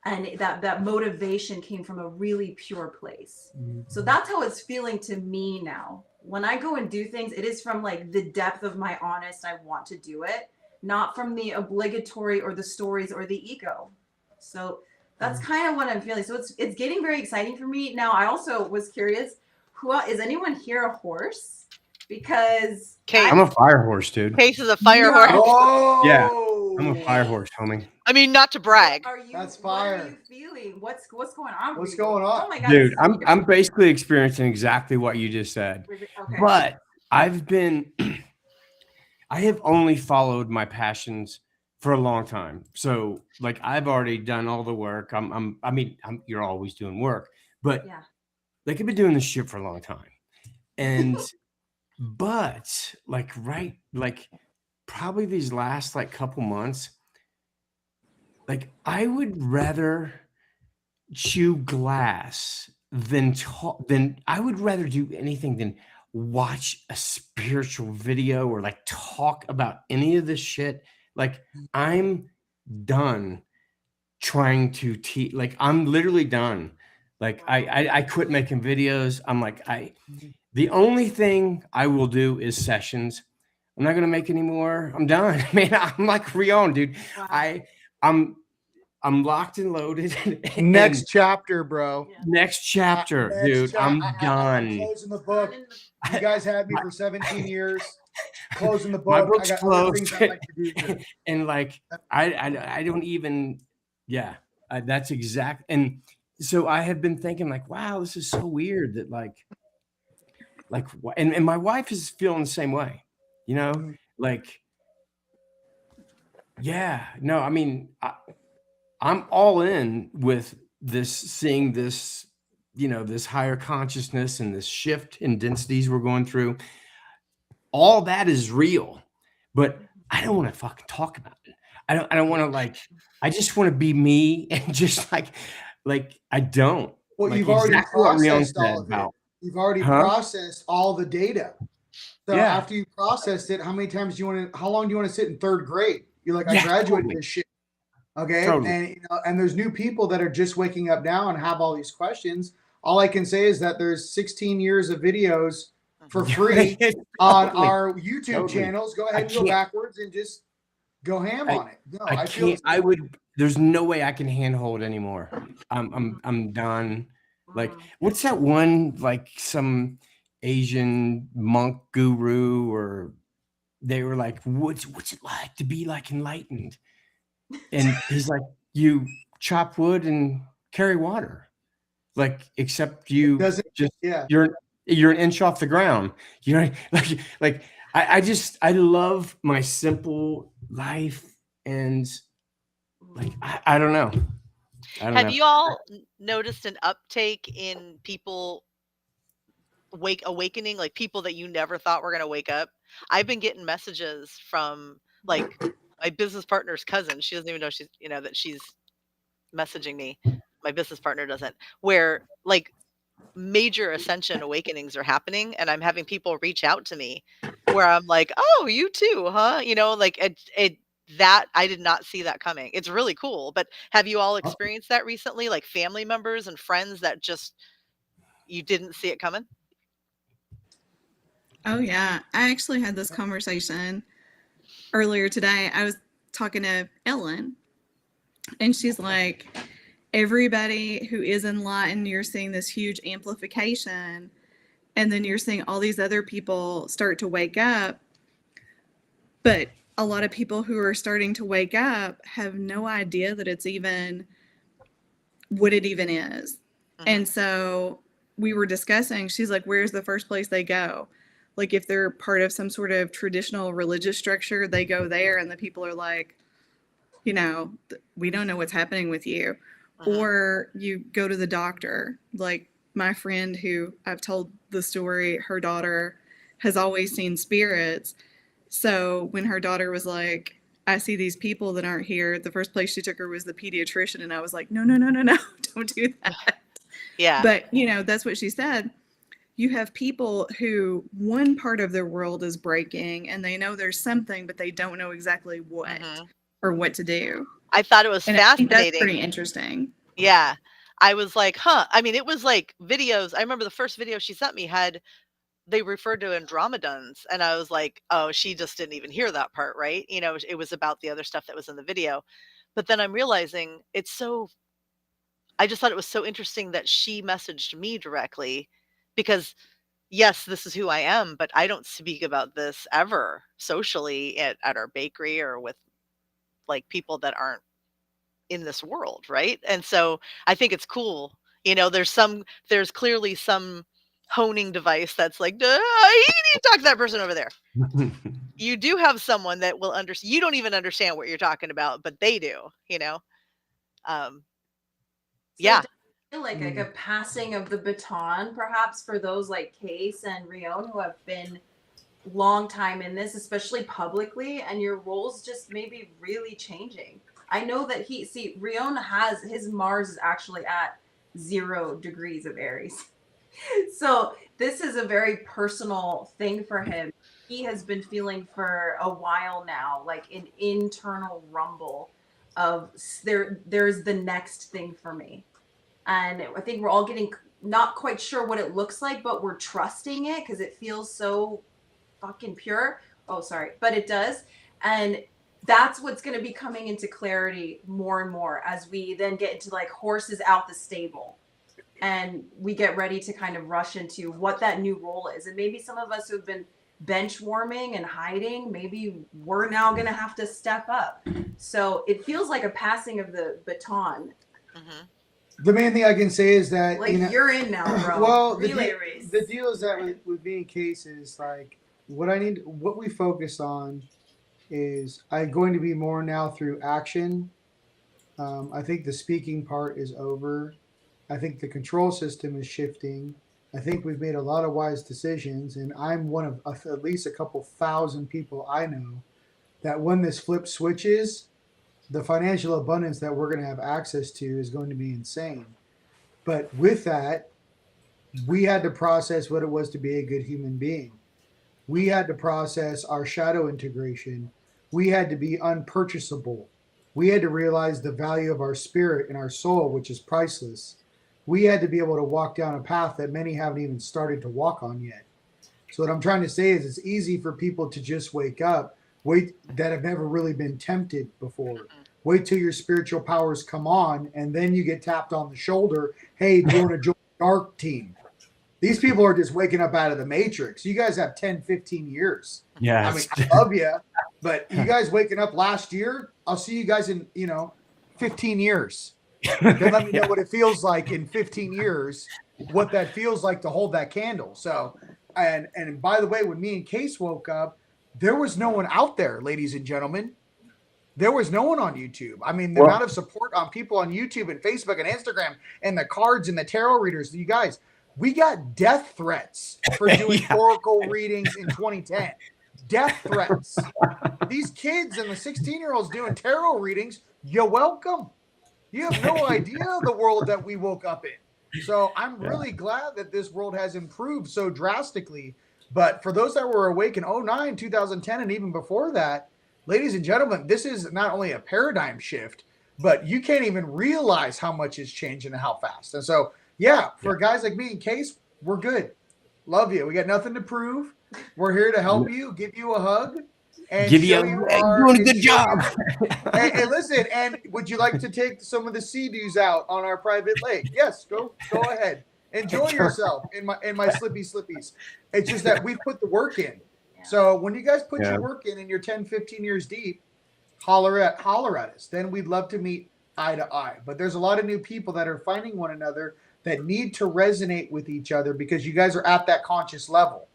And that motivation came from a really pure place. So that's how it's feeling to me now. When I go and do things, it is from like the depth of my honest, I want to do it, not from the obligatory or the stories or the ego. So that's kind of what I'm feeling. So it's getting very exciting for me. Now, I also was curious, is anyone here a horse? Because Kate. I'm a fire horse, dude. Case is a fire horse. Oh, Yeah. I'm a fire horse, homie. I mean, not to brag. That's What are fire. you feeling? What's going on? What's for you? going on? Oh my God, Dude, this is I'm basically experiencing exactly what you just said. okay. But I have only followed my passions for a long time. So like I've already done all the work. You're always doing work, but Yeah. like I've been doing this shit for a long time. And but like probably these last like couple months, like I would rather chew glass than I would rather do anything than watch a spiritual video or like talk about any of this shit. Like I'm done trying to teach. Like I'm literally done. Like I quit making videos. I'm like the only thing I will do is sessions. I'm not gonna make any more. I'm done. Man, I'm like Rion, dude. Wow. I'm locked and loaded. Next chapter, bro. Next chapter, Next dude. I'm I'm done. closing the book. You guys had me for 17 years. Closing the book. My book's I got other closed. things I'd like to do. And like I don't even that's exact. And so I have been thinking like, wow, this is so weird that like and my wife is feeling the same way, you know, like no, I mean I'm all in with this, seeing this, you know, this higher consciousness and this shift in densities we're going through. All that is real, but I don't want to fucking talk about it. I don't want to like, I just want to be me and just like I don't. Well, like you've already exactly what Rion processed said all of it. about. You've already Huh? processed all the data. So Yeah. after you processed it, how many times do you want to? How long do you want to sit in third grade? You're like, I Yeah, graduated totally. this shit. Okay, Totally. and you know, and there's new people that are just waking up now and have all these questions. All I can say is that there's 16 years of videos for free on Totally. our YouTube Totally. channels. Go ahead and go can't- backwards and just go ham on it. No, I feel can't. I would. There's no way I can handhold anymore. I'm done. Like, what's that one? Like some Asian monk guru, or they were like, "What's it like to be like enlightened?" And he's like, "You chop wood and carry water, like except you doesn't just yeah. you're an inch off the ground. You know, like I love my simple life." And like I don't know. Have you all noticed an uptake in people awakening, like people that you never thought were going to wake up? I've been getting messages from like my business partner's cousin. She doesn't even know that she's messaging me. my business partner doesn't, where like major ascension awakenings are happening, and I'm having people reach out to me where I'm like, oh, you too, huh? You know, like it that I did not see that coming. It's really cool. But have you all experienced that recently? Like family members and friends that just you didn't see it coming? Oh, yeah. I actually had this conversation earlier today. I was talking to Ellen, and she's like, everybody who is enlightened, you're seeing this huge amplification, and then you're seeing all these other people start to wake up. But a lot of people who are starting to wake up have no idea that it's even what it even is. And so we were discussing, she's like, where's the first place they go? Like if they're part of some sort of traditional religious structure, they go there, and the people are like, you know, we don't know what's happening with you. Or you go to the doctor. Like my friend who I've told the story, her daughter has always seen spirits. So when her daughter was like, I see these people that aren't here, the first place she took her was the pediatrician. And I was like, no, don't do that. Yeah. But, you know, that's what she said. You have people who one part of their world is breaking and they know there's something, but they don't know exactly what or what to do. I thought it was And fascinating. I think that's pretty interesting. Yeah. I was like, huh. I mean, it was like videos. I remember the first video she sent me they referred to Andromedans, and I was like, oh, she just didn't even hear that part, right? You know, it was about the other stuff that was in the video. But then I'm realizing I just thought it was so interesting that she messaged me directly, because yes, this is who I am, but I don't speak about this ever socially at our bakery or with like people that aren't in this world, right? And so I think it's cool. You know, there's clearly some honing device that's like, you need to talk to that person over there. You do have someone that will understand. You don't even understand what you're talking about, but they do, you know? Yeah. Like a passing of the baton, perhaps, for those like Case and Rion who have been long time in this, especially publicly, and your roles just maybe really changing. I know that Rion has his Mars is actually at 0 degrees of Aries. So this is a very personal thing for him. He has been feeling for a while now, like an internal rumble of there's the next thing for me. And I think we're all getting not quite sure what it looks like, but we're trusting it because it feels so fucking pure. Oh, sorry. But it does. And that's what's going to be coming into clarity more and more as we then get into like horses out the stable. And we get ready to kind of rush into what that new role is. And maybe some of us who've been bench warming and hiding, maybe we're now going to have to step up. So it feels like a passing of the baton. The main thing I can say is that like you're in now, bro. Well, Relay race. The deal is that with being Case is like what we focus on is I'm going to be more now through action. I think the speaking part is over. I think the control system is shifting. I think we've made a lot of wise decisions, and I'm one of at least a couple thousand people I know that when this flip switches, the financial abundance that we're going to have access to is going to be insane. But with that, we had to process what it was to be a good human being. We had to process our shadow integration. We had to be unpurchasable. We had to realize the value of our spirit and our soul, which is priceless. We had to be able to walk down a path that many haven't even started to walk on yet. So what I'm trying to say is it's easy for people to just wake up, that have never really been tempted before. Wait till your spiritual powers come on, and then you get tapped on the shoulder. Hey, do you want to join the dark team? These people are just waking up out of the matrix. You guys have 10, 15 years. Yeah. I mean, I love you, but you guys waking up last year, I'll see you guys in, 15 years. Then let me know what it feels like in 15 years, what that feels like to hold that candle. So, and by the way, when me and Case woke up, there was no one out there, ladies and gentlemen. There was no one on YouTube. I mean, the amount of support on people on YouTube and Facebook and Instagram and the cards and the tarot readers, you guys, we got death threats for doing oracle readings in 2010. Death threats. These kids and the 16-year-olds doing tarot readings, you're welcome. You have no idea the world that we woke up in. So I'm really glad that this world has improved so drastically. But for those that were awake in 09, 2010, and even before that, ladies and gentlemen, this is not only a paradigm shift, but you can't even realize how much has changed and how fast. And so, for guys like me and Case, we're good. Love you. We got nothing to prove. We're here to help you, give you a hug, and Give show you you doing a good job. and listen, and would you like to take some of the sea-doos out on our private lake? Yes, go ahead. Enjoy yourself in my slippies. It's just that we've put the work in. Yeah. So when you guys put your work in and you're 10, 15 years deep, holler at us. Then we'd love to meet eye to eye. But there's a lot of new people that are finding one another that need to resonate with each other because you guys are at that conscious level.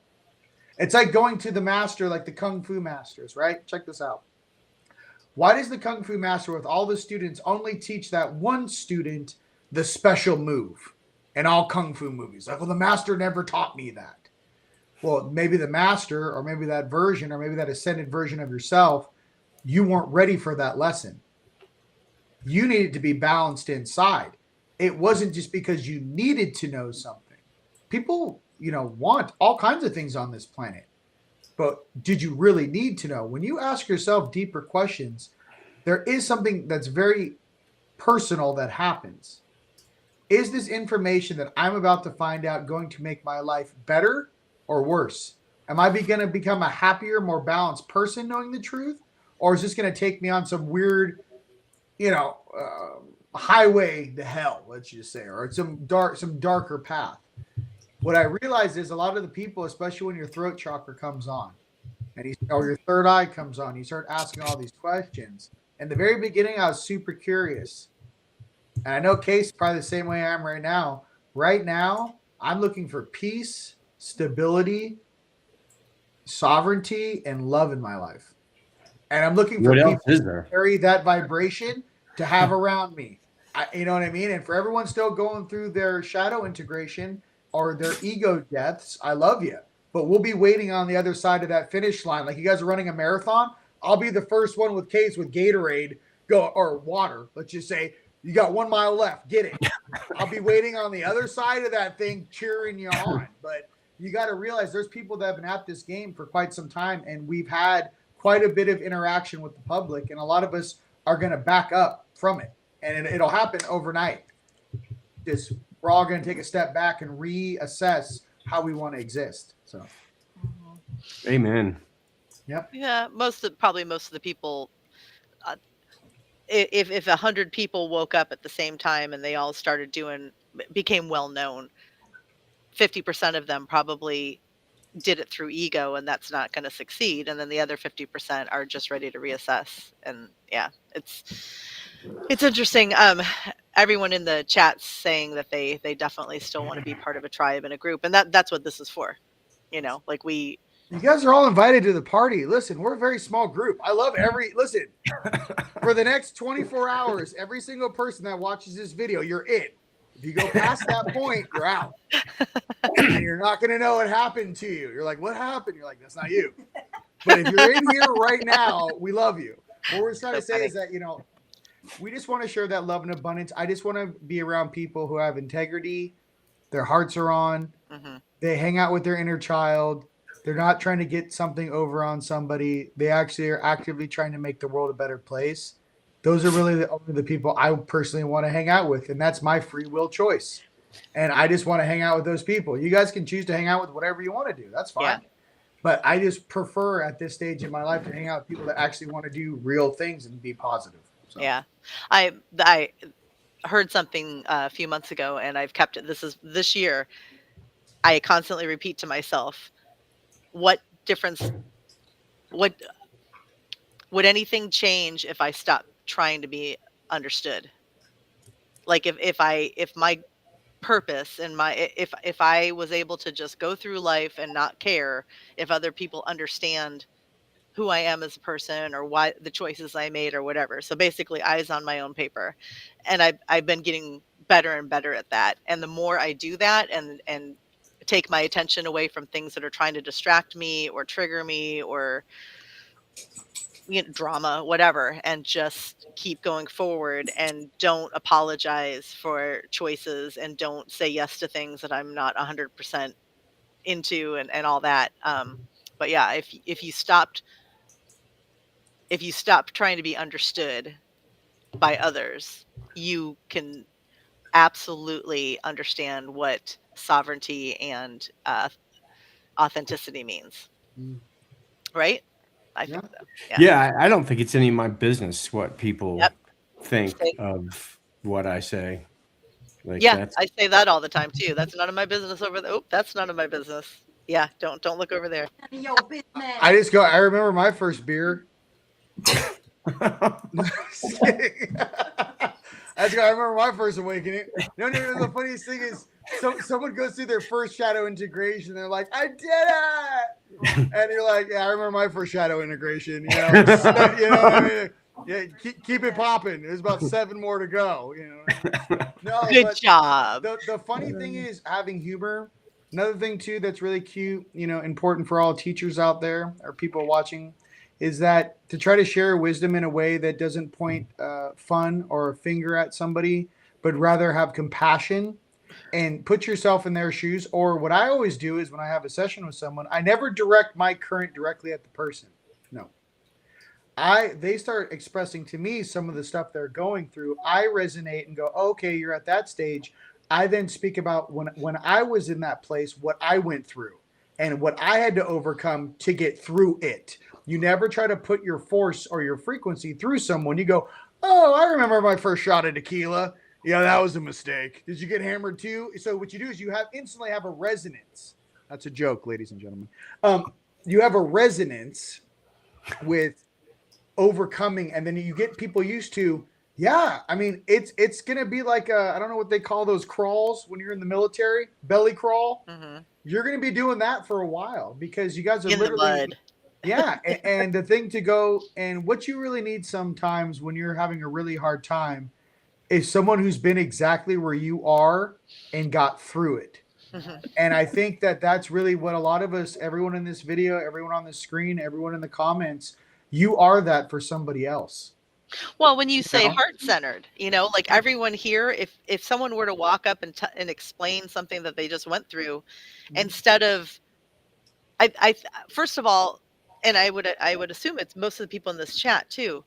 It's like going to the master, like the Kung Fu masters, right? Check this out. Why does the Kung Fu master with all the students only teach that one student the special move in all Kung Fu movies? Like, well, the master never taught me that. Well, maybe the master, or maybe that version, or maybe that ascended version of yourself, you weren't ready for that lesson. You needed to be balanced inside. It wasn't just because you needed to know something. People, want all kinds of things on this planet. But did you really need to know? When you ask yourself deeper questions, there is something that's very personal that happens. Is this information that I'm about to find out going to make my life better or worse? Am I going to become a happier, more balanced person knowing the truth? Or is this going to take me on some weird, highway to hell, let's just say, or some darker path? What I realized is a lot of the people, especially when your throat chakra comes on or your third eye comes on, you start asking all these questions. In the very beginning, I was super curious. And I know Case is probably the same way I am right now. Right now, I'm looking for peace, stability, sovereignty, and love in my life. And I'm looking for people to carry that vibration to have around me. You know what I mean? And for everyone still going through their shadow integration or their ego deaths, I love you. But we'll be waiting on the other side of that finish line. Like you guys are running a marathon. I'll be the first one with Case with Gatorade or water. Let's just say you got 1 mile left. Get it. I'll be waiting on the other side of that thing, cheering you on. But you got to realize there's people that have been at this game for quite some time, and we've had quite a bit of interaction with the public, and a lot of us are going to back up from it, and it'll happen overnight. We're all going to take a step back and reassess how we want to exist. So, amen. Yep. Yeah, most of the people, if 100 people woke up at the same time and they all became well known, 50% of them probably did it through ego, and that's not going to succeed. And then the other 50% are just ready to reassess. And yeah, it's interesting. Everyone in the chat's saying that they definitely still want to be part of a tribe and a group, and that's what this is for. You guys are all invited to the party. Listen, we're a very small group. I love listen, for the next 24 hours, every single person that watches this video, you're in. If you go past that point, you're out. And you're not going to know what happened to you. You're like, what happened? You're like, that's not you. But if you're in here right now, we love you. What we're trying to say is that, we just want to share that love and abundance. I just want to be around people who have integrity. Their hearts are on. Mm-hmm. They hang out with their inner child. They're not trying to get something over on somebody. They actually are actively trying to make the world a better place. Those are really only the people I personally want to hang out with, and that's my free will choice. And I just want to hang out with those people. You guys can choose to hang out with whatever you want to do. That's fine. Yeah. But I just prefer at this stage in my life to hang out with people that actually want to do real things and be positive. So. Yeah. I heard something a few months ago, and I've kept it. This year. I constantly repeat to myself, what difference, would anything change if I stopped trying to be understood? Like if my purpose and if I was able to just go through life and not care if other people understand who I am as a person or why the choices I made or whatever. So basically eyes on my own paper. And I've been getting better and better at that. And the more I do that and take my attention away from things that are trying to distract me or trigger me or drama, whatever, and just keep going forward, and don't apologize for choices, and don't say yes to things that I'm not 100% into, and all that. But yeah, if you stopped trying to be understood by others, you can absolutely understand what sovereignty and authenticity means, Mm. right? I Yeah. think so. Yeah, I don't think it's any of my business what people Yep. think Same. of what I say. Like Yeah, that's I say that all the time too. That's none of my business over there. Oh, that's none of my business. Yeah, don't look over there. None of your business. I just go. I remember my first beer. Just kidding. I remember my first awakening. No, the funniest thing is, someone goes through their first shadow integration. They're like, "I did it," and you're like, "Yeah, I remember my first shadow integration." You know, you know what I mean? Yeah, keep it popping. There's about 7 more to go. You know. No, Good but job. the funny thing is having humor. Another thing too that's really cute, important for all teachers out there or people watching, is that to try to share wisdom in a way that doesn't point fun or a finger at somebody, but rather have compassion and put yourself in their shoes. Or what I always do is when I have a session with someone, I never direct my current directly at the person. No. They start expressing to me some of the stuff they're going through. I resonate and go, okay, you're at that stage. I then speak about when I was in that place, what I went through and what I had to overcome to get through it. You never try to put your force or your frequency through someone. You go, oh, I remember my first shot of tequila. Yeah, that was a mistake. Did you get hammered too? So what you do is you instantly have a resonance. That's a joke, ladies and gentlemen. You have a resonance with overcoming, and then you get people used to, yeah, I mean, it's gonna be like I don't know what they call those crawls when you're in the military, belly crawl. Mm-hmm. You're gonna be doing that for a while because you guys are In the literally mud. yeah. And the thing to go, and what you really need sometimes when you're having a really hard time is someone who's been exactly where you are and got through it. Mm-hmm. And I think that that's really what a lot of us, everyone in this video, everyone on the screen, everyone in the comments, you are that for somebody else. Well, when you say know? heart-centered, like everyone here, if someone were to walk up and explain something that they just went through, instead of, I first of all, and I would assume it's most of the people in this chat too,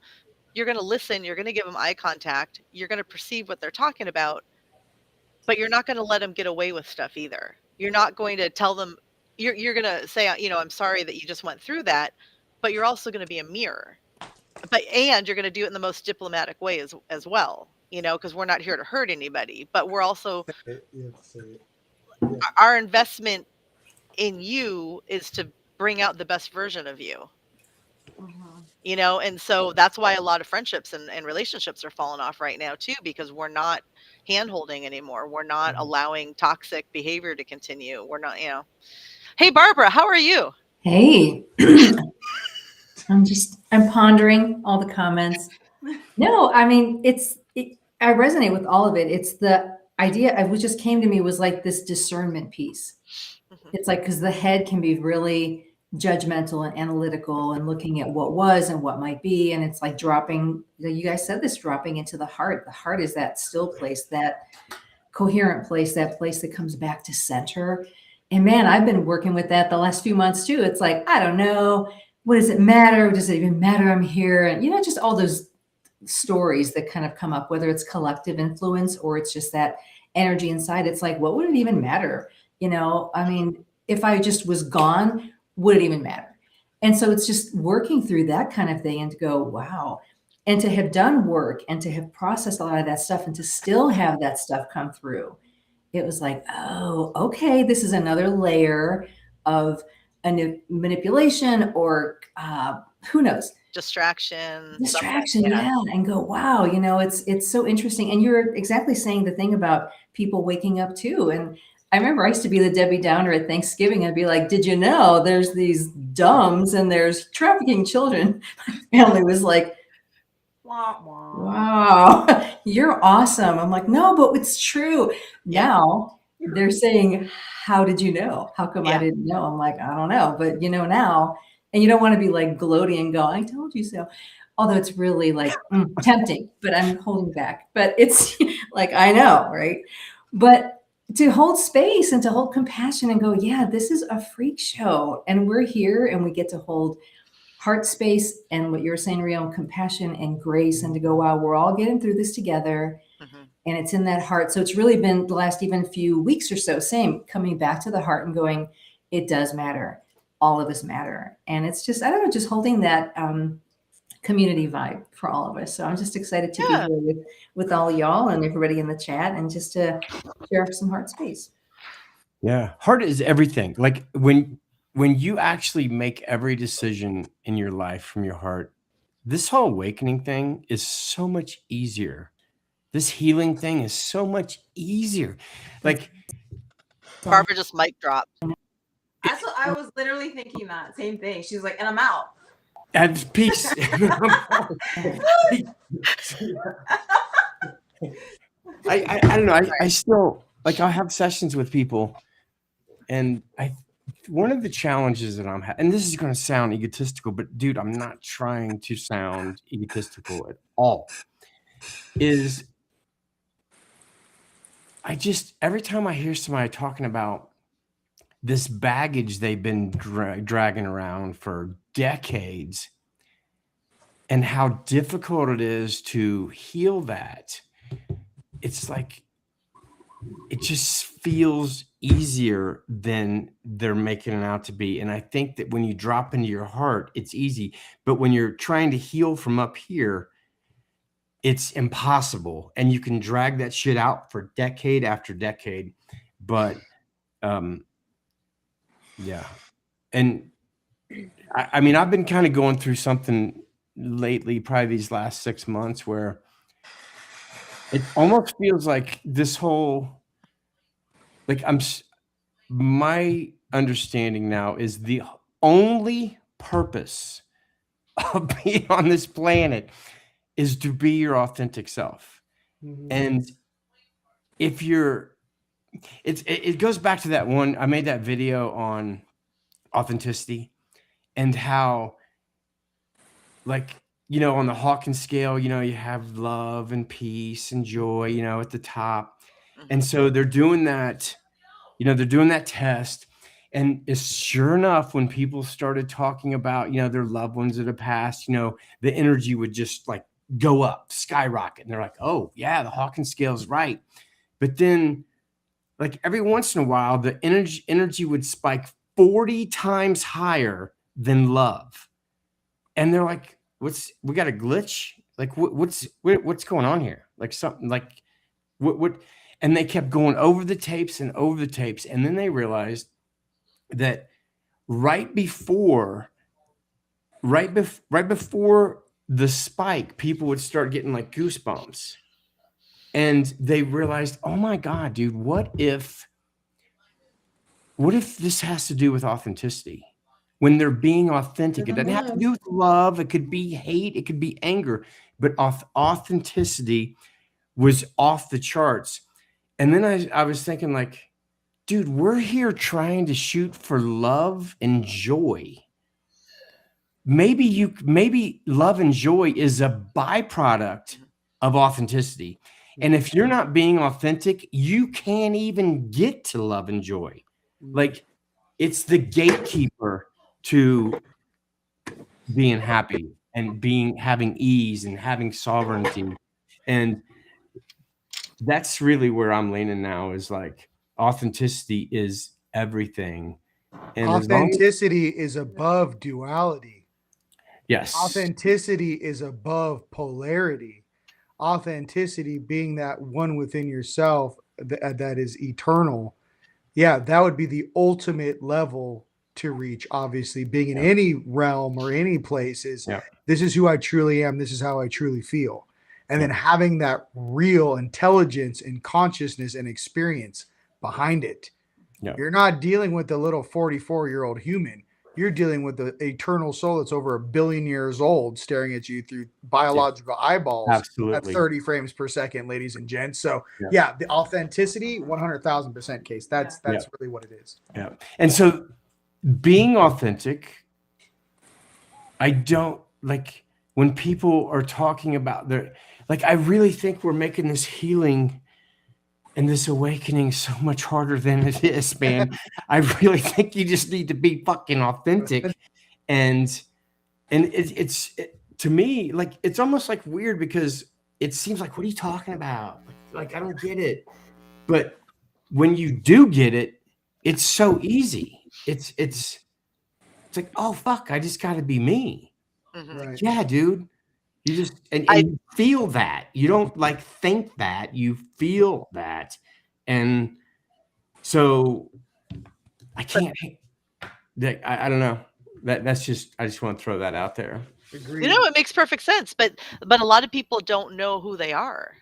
you're going to listen, you're going to give them eye contact, you're going to perceive what they're talking about, but you're not going to let them get away with stuff either. You're not going to tell them, you're going to say, I'm sorry that you just went through that, but you're also going to be a mirror. And you're going to do it in the most diplomatic way as well, because we're not here to hurt anybody, but we're also, our investment in you is to bring out the best version of you. Mm-hmm. And so that's why a lot of friendships and relationships are falling off right now too, because we're not hand-holding anymore. We're not allowing toxic behavior to continue. We're not, Hey, Barbara, how are you? Hey, I'm pondering all the comments. No, I mean, I resonate with all of it. It's the idea of what just came to me was like this discernment piece. Mm-hmm. It's like, because the head can be really judgmental and analytical and looking at what was and what might be. And it's like dropping, you guys said this, dropping into the heart. The heart is that still place, that coherent place, that place that comes back to center. And man, I've been working with that the last few months too. It's like, I don't know, what does it matter? Does it even matter I'm here? And just all those stories that kind of come up, whether it's collective influence or it's just that energy inside. It's like, what would it even matter? I mean, if I just was gone, would it even matter? And so it's just working through that kind of thing and to go, wow. And to have done work and to have processed a lot of that stuff and to still have that stuff come through. It was like, oh, okay, this is another layer of a manipulation or who knows? Distraction, yeah. And go, wow, it's so interesting. And you're exactly saying the thing about people waking up too. And I remember I used to be the Debbie Downer at Thanksgiving. I'd be like, did you know there's these dumbs and there's trafficking children? My family was like, wow, you're awesome. I'm like, no, but it's true. Now they're saying, how did you know? How come I didn't know? I'm like, I don't know. But now And you don't want to be like gloating and go, I told you so. Although it's really like tempting, but I'm holding back. But it's like, I know, right? But to hold space and to hold compassion and go, yeah, this is a freak show. And we're here and we get to hold heart space and what you're saying, Rio, compassion and grace, and to go, wow, we're all getting through this together. And it's in that heart. So it's really been the last even few weeks or so, same, coming back to the heart and going, it does matter. All of us matter. And it's just, I don't know, just holding that community vibe for all of us. So I'm just excited to be here with all y'all and everybody in the chat, and just to share some heart space. Yeah. Heart is everything. Like when you actually make every decision in your life from your heart, this whole awakening thing is so much easier. This healing thing is so much easier. Like Barbara just mic dropped. I was literally thinking that same thing. She was like, and I'm out. At peace. I don't know. I still, like, I'll have sessions with people, and one of the challenges that I'm having, and this is going to sound egotistical, but dude, I'm not trying to sound egotistical at all, is every time I hear somebody talking about this baggage they've been dragging around for decades and how difficult it is to heal that, it's like, it just feels easier than they're making it out to be. And I think that when you drop into your heart, it's easy. But when you're trying to heal from up here, it's impossible. And you can drag that shit out for decade after decade. But yeah. And I mean, I've been kind of going through something lately, probably these last 6 months, where it almost feels like this whole, like, my understanding now is the only purpose of being on this planet is to be your authentic self. And if you're, it goes back to that one, I made that video on authenticity and how, like, you know, on the Hawkins scale, you know, you have love and peace and joy, you know, at the top. And so they're doing that, you know, they're doing that test. And it's sure enough, when people started talking about, you know, their loved ones that have passed, you know, the energy would just like go up, skyrocket. And they're like, oh yeah, the Hawkins scale is right. But then, like, every once in a while, the energy would spike 40 times higher than love. And they're like, we got a glitch? Like, what's going on here? Like, something like what? And they kept going over the tapes and over the tapes. And then they realized that right before the spike, people would start getting like goosebumps. And they realized, oh my God, dude, what if this has to do with authenticity? When they're being authentic, it doesn't have to do with love. It could be hate. It could be anger. But authenticity was off the charts. And then I was thinking, like, dude, we're here trying to shoot for love and joy. Maybe love and joy is a byproduct of authenticity. And if you're not being authentic, you can't even get to love and joy. Like, it's the gatekeeper to being happy and having ease and having sovereignty. And that's really where I'm leaning now, is like, authenticity is everything. And authenticity is above duality. Yes. Authenticity is above polarity. Authenticity being that one within yourself that is eternal. Yeah, that would be the ultimate level to reach. Obviously, being in any realm or any place is, this is who I truly am. This is how I truly feel. And then having that real intelligence and consciousness and experience behind it. You're not dealing with the little 44-year-old human. You're dealing with the eternal soul that's over 1 billion years old, staring at you through biological eyeballs. Absolutely. At 30 frames per second, ladies and gents. So the authenticity, 100,000% case. That's really what it is. Yeah. And so being authentic I don't like when people are talking about their, like, I really think we're making this healing and this awakening so much harder than it is, man. I really think you just need to be fucking authentic. And to me, like, it's almost like weird because it seems like, what are you talking about? Like, I don't get it. But when you do get it, it's so easy. It's like, oh fuck, I just got to be me. Right. Yeah, dude. You just and I- you feel that. You don't like think that. You feel that. And so I can't. I don't know. That's just. I just want to throw that out there. Agreed. You know, it makes perfect sense, but a lot of people don't know who they are.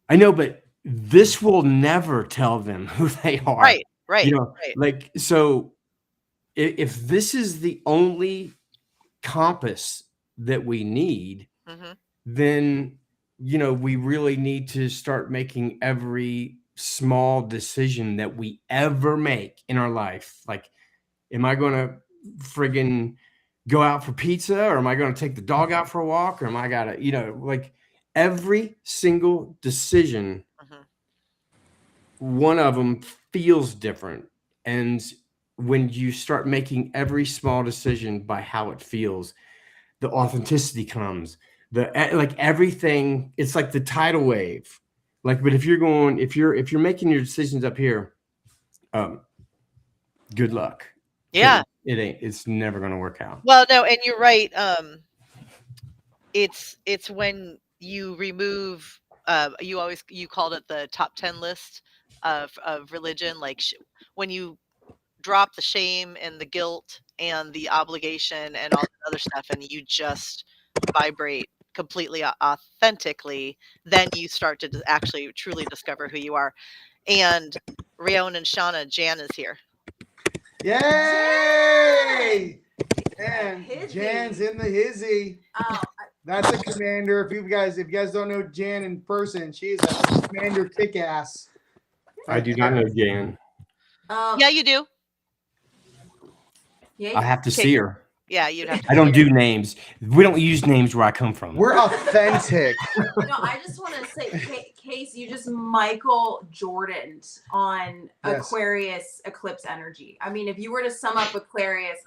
I know, but this will never tell them who they are. Right, right, You know, right. like, so if this is the only compass that we need, hmm then, you know, we really need to start making every small decision that we ever make in our life. Like, am I going to friggin' go out for pizza, or am I going to take the dog out for a walk, or am I gotta, you know, like, every single decision, hmm one of them feels different. And when you start making every small decision by how it feels, the authenticity comes. Like, everything, it's like the tidal wave. Like, but if you're making your decisions up here, good luck. Yeah. It's never going to work out. Well, no, and you're right. It's when you remove. You called it the top 10 list of religion. Like when you drop the shame and the guilt and the obligation and all that other stuff, and you just vibrate completely authentically, then you start to actually truly discover who you are. And Rion and Shauna, Jan is here. Yay! And Hizzy. Jan's in the hizzy. That's a commander. If you guys don't know Jan in person, she's a commander kick-ass. I do not know Jan. Yeah, you do. Yeah, I have to Okay. see her. Yeah, you'd have to. I don't do names. We don't use names where I come from. We're authentic. No, I just want to say, Case, you just Michael Jordan'd on Yes. Aquarius eclipse energy. I mean, if you were to sum up Aquarius,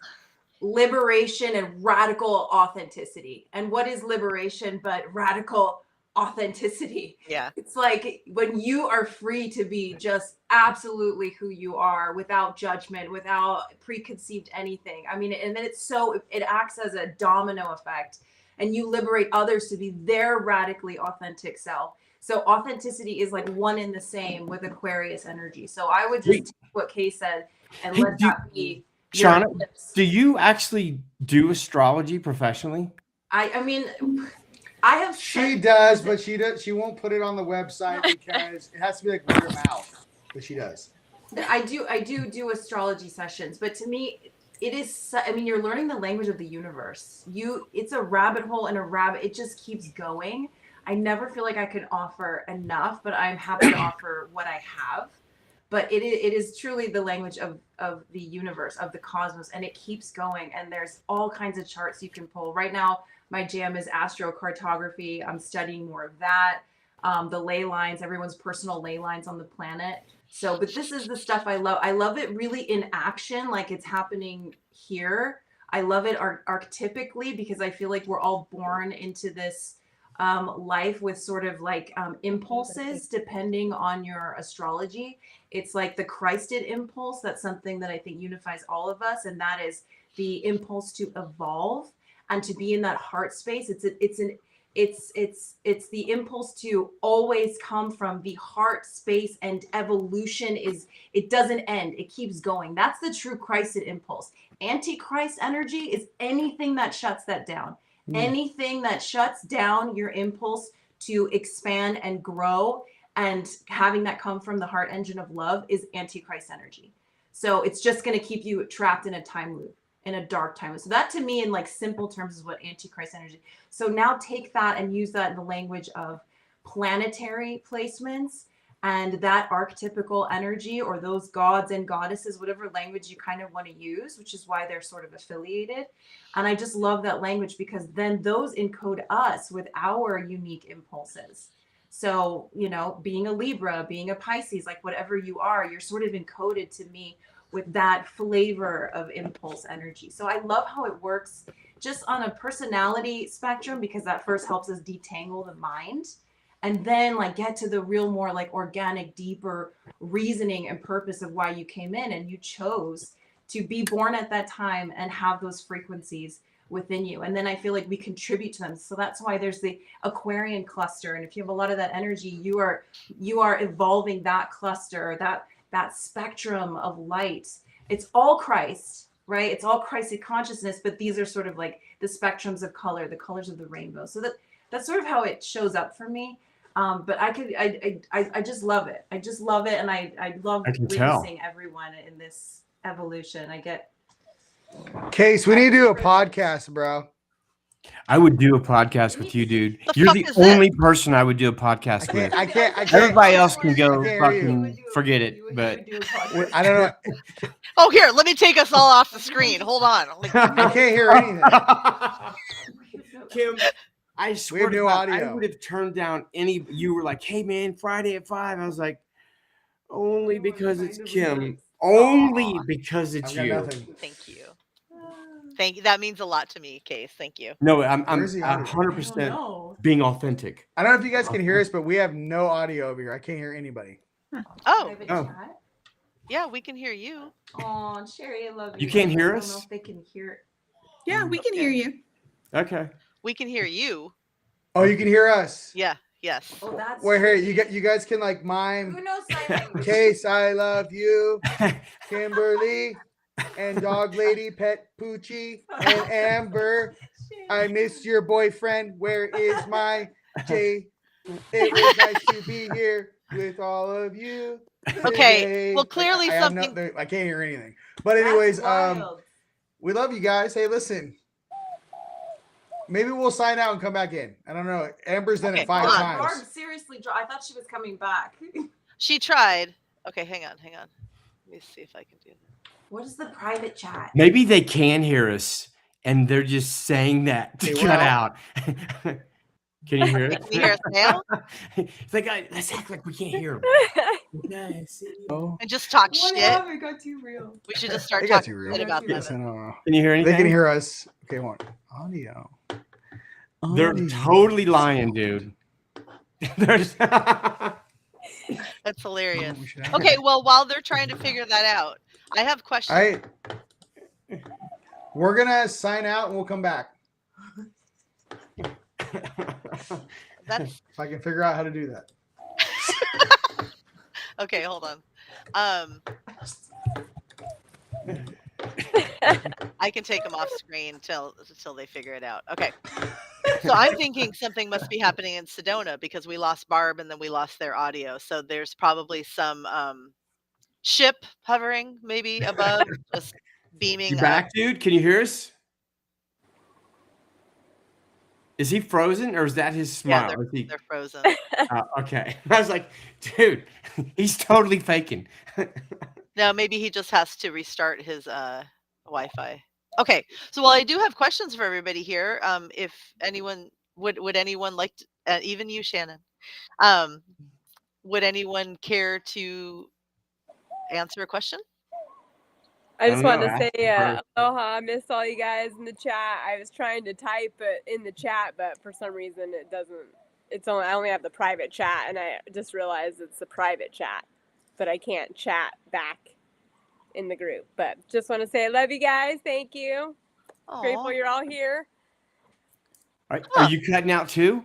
liberation and radical authenticity. And what is liberation but radical authenticity? Yeah. It's like when you are free to be just absolutely who you are without judgment, without preconceived anything. I mean, and then it acts as a domino effect, and you liberate others to be their radically authentic self. So authenticity is like one and the same with Aquarius energy. So I would just take what Kay said and Hey, let that be Shauna, your tips. do you actually do astrology professionally? I mean, I have. She does, but she won't put it on the website because it has to be like word of mouth. But she does. I do astrology sessions, but to me, it is. I mean, you're learning the language of the universe. It's a rabbit hole, and it just keeps going. I never feel like I can offer enough, but I'm happy to offer what I have. But it is truly the language of the universe, of the cosmos, and it keeps going. And there's all kinds of charts you can pull. Right now, my jam is astrocartography. I'm studying more of that. The ley lines, everyone's personal ley lines on the planet. So, but this is the stuff I love. I love it really in action, like it's happening here. I love it archetypically because I feel like we're all born into this life with sort of like impulses depending on your astrology. It's like the Christed impulse. That's something that I think unifies all of us, and that is the impulse to evolve and to be in that heart space. It's the impulse to always come from the heart space, and evolution it doesn't end. It keeps going. That's the true Christed impulse. Antichrist energy is anything that shuts that down. Anything that shuts down your impulse to expand and grow and having that come from the heart engine of love is Antichrist energy. So it's just going to keep you trapped in a time loop, in a dark time loop. So that to me, in like simple terms, is what Antichrist energy. So now take that and use that in the language of planetary placements And that archetypical energy, or those gods and goddesses, whatever language you kind of want to use, which is why they're sort of affiliated. And I just love that language, because then those encode us with our unique impulses. So, you know, being a Libra, being a Pisces, like whatever you are, you're sort of encoded to me with that flavor of impulse energy. So I love how it works just on a personality spectrum, because that first helps us detangle the mind, and then like get to the real, more like organic, deeper reasoning and purpose of why you came in and you chose to be born at that time and have those frequencies within you. And then I feel like we contribute to them. So that's why there's the Aquarian cluster. And if you have a lot of that energy, you are evolving that cluster, that spectrum of light. It's all Christ, right? It's all Christed consciousness, but these are sort of like the spectrums of color, the colors of the rainbow. So that's sort of how it shows up for me. But I just love it. I just love it. And I love witnessing everyone in this evolution. Case, we need to do a podcast, bro. I would do a podcast with you, dude. The You're fuck the is that? only person I would do a podcast with. I can't. Everybody else can go I can't hear fucking forget it. But I don't know. Oh, here, let me take us all off the screen. Hold on. I can't hear anything. Kim, I swear have to no God, I audio. would have turned down any. You were like, "Hey, man, Friday at 5." I was like, "Only because it's Kim. Only because it's I've got you." nothing. Thank you. Thank you. That means a lot to me, Case. Thank you. No, I'm Where's the audio? 100% being authentic. I don't know if you guys can hear us, but we have no audio over here. I can't hear anybody. Oh, Oh. yeah, we can hear you. Oh, Sherry, I love you. You can't hear I don't us? know if they can hear it. Yeah, we can hear you. Okay. We can hear you. Oh, you can hear us. Yeah. Yes. Oh, that's Wait, here you guys can like mime. Who knows sign language? Case, I love you, Kimberly, and dog lady Pet Poochie, and Amber. I miss your boyfriend. Where is my J? It was nice to be here with all of you. Okay, today. well, clearly I have something- I can't hear anything. But anyways, That's wild. we love you guys. Hey, listen. Maybe we'll sign out and come back in. I don't know. Amber's done Okay, it 5 hold on. times. Barb seriously, I thought she was coming back. She tried. Okay, hang on. Let me see if I can do that. What is the private chat? Maybe they can hear us, and they're just saying that to Hey, cut we're out. Can you hear it? Can you hear us now? It's like, let's act like we can't hear them. Oh, And just talk What shit. happened? It got too real. We should just start It got talking too real. shit about yes, I them. know. Can you hear anything? They can hear us. Okay, hold on. Audio. They're Audio. totally lying, dude. They're just- That's hilarious. We should have Okay, it. well, while they're trying to figure that out, I have questions. All right. We're gonna sign out and we'll come back That's if I can figure out how to do that. okay. Hold on. I can take them off screen till they figure it out. Okay. So I'm thinking something must be happening in Sedona because we lost Barb and then we lost their audio. So there's probably some ship hovering maybe above, just beaming. You back, dude? Can you hear us? Is he frozen or is that his Yeah, smile? Is he- they're frozen. okay. I was like, dude, he's totally faking. No, maybe he just has to restart his Wi-Fi. Okay, so while I do have questions for everybody here, if anyone would anyone like to, even you, Shannon, would anyone care to answer a question? I just don't wanted know, to say ask aloha. I miss all you guys in the chat. I was trying to type it in the chat, but for some reason it doesn't. I only have the private chat, and I just realized it's the private chat, but I can't chat back in the group. But just want to say I love you guys. Thank you. Grateful Aw. you're all here. Are you cutting out too?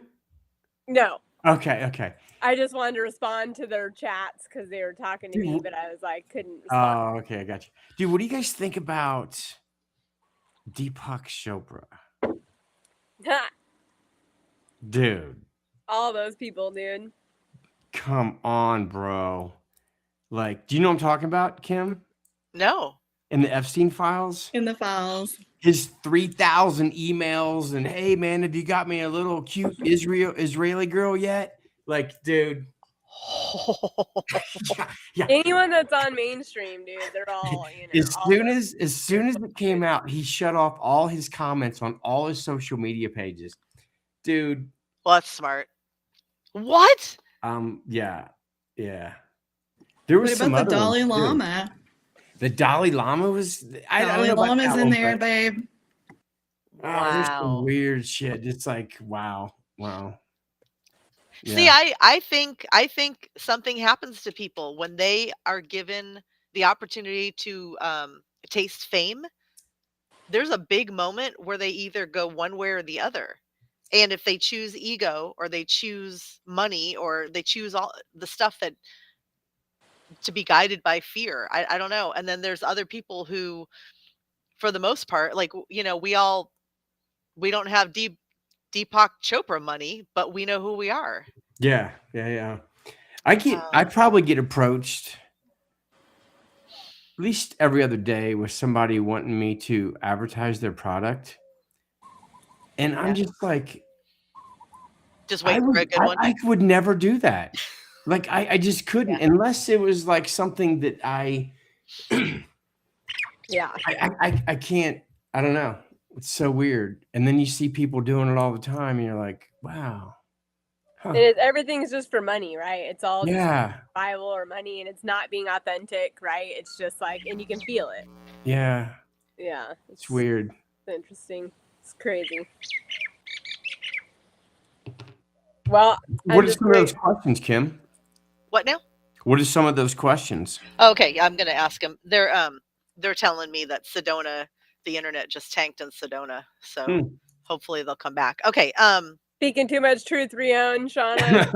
No, Okay. I just wanted to respond to their chats because they were talking to me, but I was like couldn't respond. Oh, okay. I got you. Dude, what do you guys think about Deepak Chopra? Dude, All those people, dude. come on, bro. Like, do you know what I'm talking about, Kim? No. In the Epstein files? In the files. His 3,000 emails and, hey, man, have you got me a little cute Israeli girl yet? Like, dude, Yeah, yeah. Anyone that's on mainstream, dude, they're all, As all soon the- as soon as it came out, he shut off all his comments on all his social media pages. Dude, Well, that's smart. What? yeah. There What was some about the other ones, Dalai too. Lama? The Dalai Lama was I don't Dalai know about Lama's that in one, there, but babe. there's some Wow. weird shit. It's like, wow. See, Yeah. I think something happens to people when they are given the opportunity to taste fame. There's a big moment where they either go one way or the other. And if they choose ego or they choose money or they choose all the stuff that to be guided by fear, I don't know. And then there's other people who, for the most part, like, we don't have Deepak Chopra money, but we know who we are. Yeah. I probably get approached at least every other day with somebody wanting me to advertise their product. And I'm just like, Just waiting for a good one. I would never do that. Like, I just couldn't, unless it was like something that yeah. I can't, I don't know. It's so weird. And then you see people doing it all the time and you're like, wow. Huh. Everything's just for money, right? It's all just Yeah. survival or money, and it's not being authentic, right? It's just like, and you can feel it. Yeah. Yeah. It's weird. It's interesting. It's crazy. Well, What are some of those questions, Kim? What now? What are some of those questions? Okay, I'm gonna ask them. They're telling me that Sedona, the internet just tanked in Sedona, so hopefully they'll come back. Okay. Speaking too much truth, Rion, Shauna.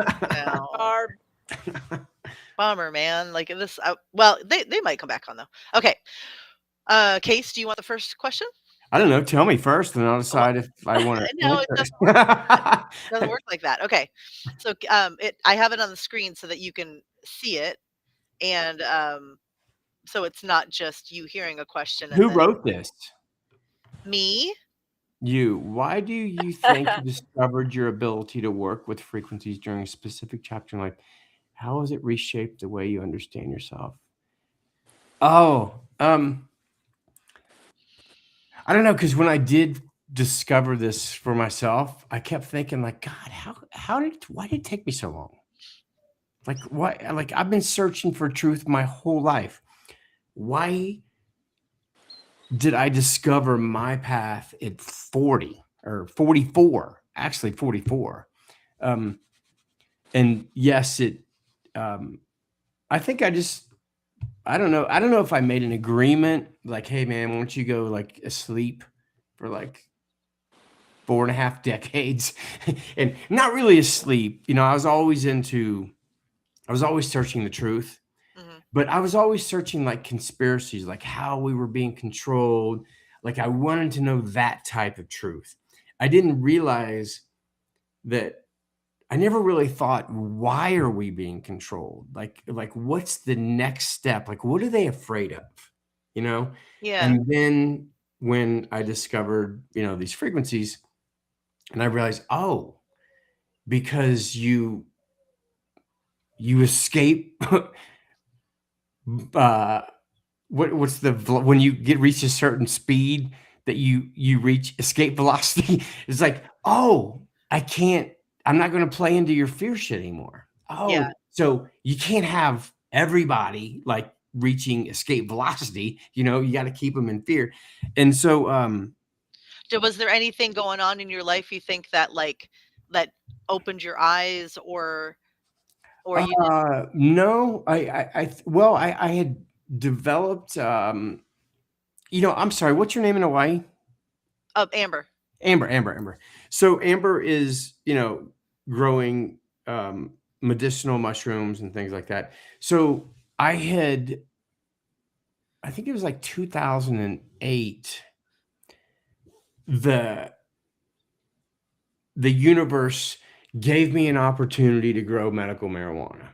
No. Barb. Bummer, man. Like this. Well, they might come back on though. Okay. Case, do you want the first question? I don't know. Tell me first, and I'll decide if I want to. No, it doesn't work like that. Okay. So I have it on the screen so that you can see it, and so it's not just you hearing a question. Who wrote this? Me. You. Why do you think you discovered your ability to work with frequencies during a specific chapter in life? How has it reshaped the way you understand yourself? Oh, I don't know, because when I did discover this for myself, I kept thinking, like, God, why did it take me so long? Like, why? Like, I've been searching for truth my whole life. Why did I discover my path at 40 or 44? Actually, 44. And yes, I think I don't know. I don't know if I made an agreement like, hey man, why don't you go like asleep for like 4.5 decades and not really asleep. I was always searching the truth, but I was always searching like conspiracies, like how we were being controlled. Like I wanted to know that type of truth. I didn't realize that I never really thought, why are we being controlled? Like what's the next step? Like, what are they afraid of? Yeah. And then when I discovered, these frequencies, and I realized, because you escape, what's when you reach a certain speed that you reach escape velocity, it's like, I'm not going to play into your fear shit anymore. So you can't have everybody like reaching escape velocity. You got to keep them in fear. And so, was there anything going on in your life you think that that opened your eyes or you didn't? No, I had developed, I'm sorry, what's your name in Hawaii? Amber. Amber. So Amber is, growing medicinal mushrooms and things like that. So I think it was like 2008, the universe gave me an opportunity to grow medical marijuana.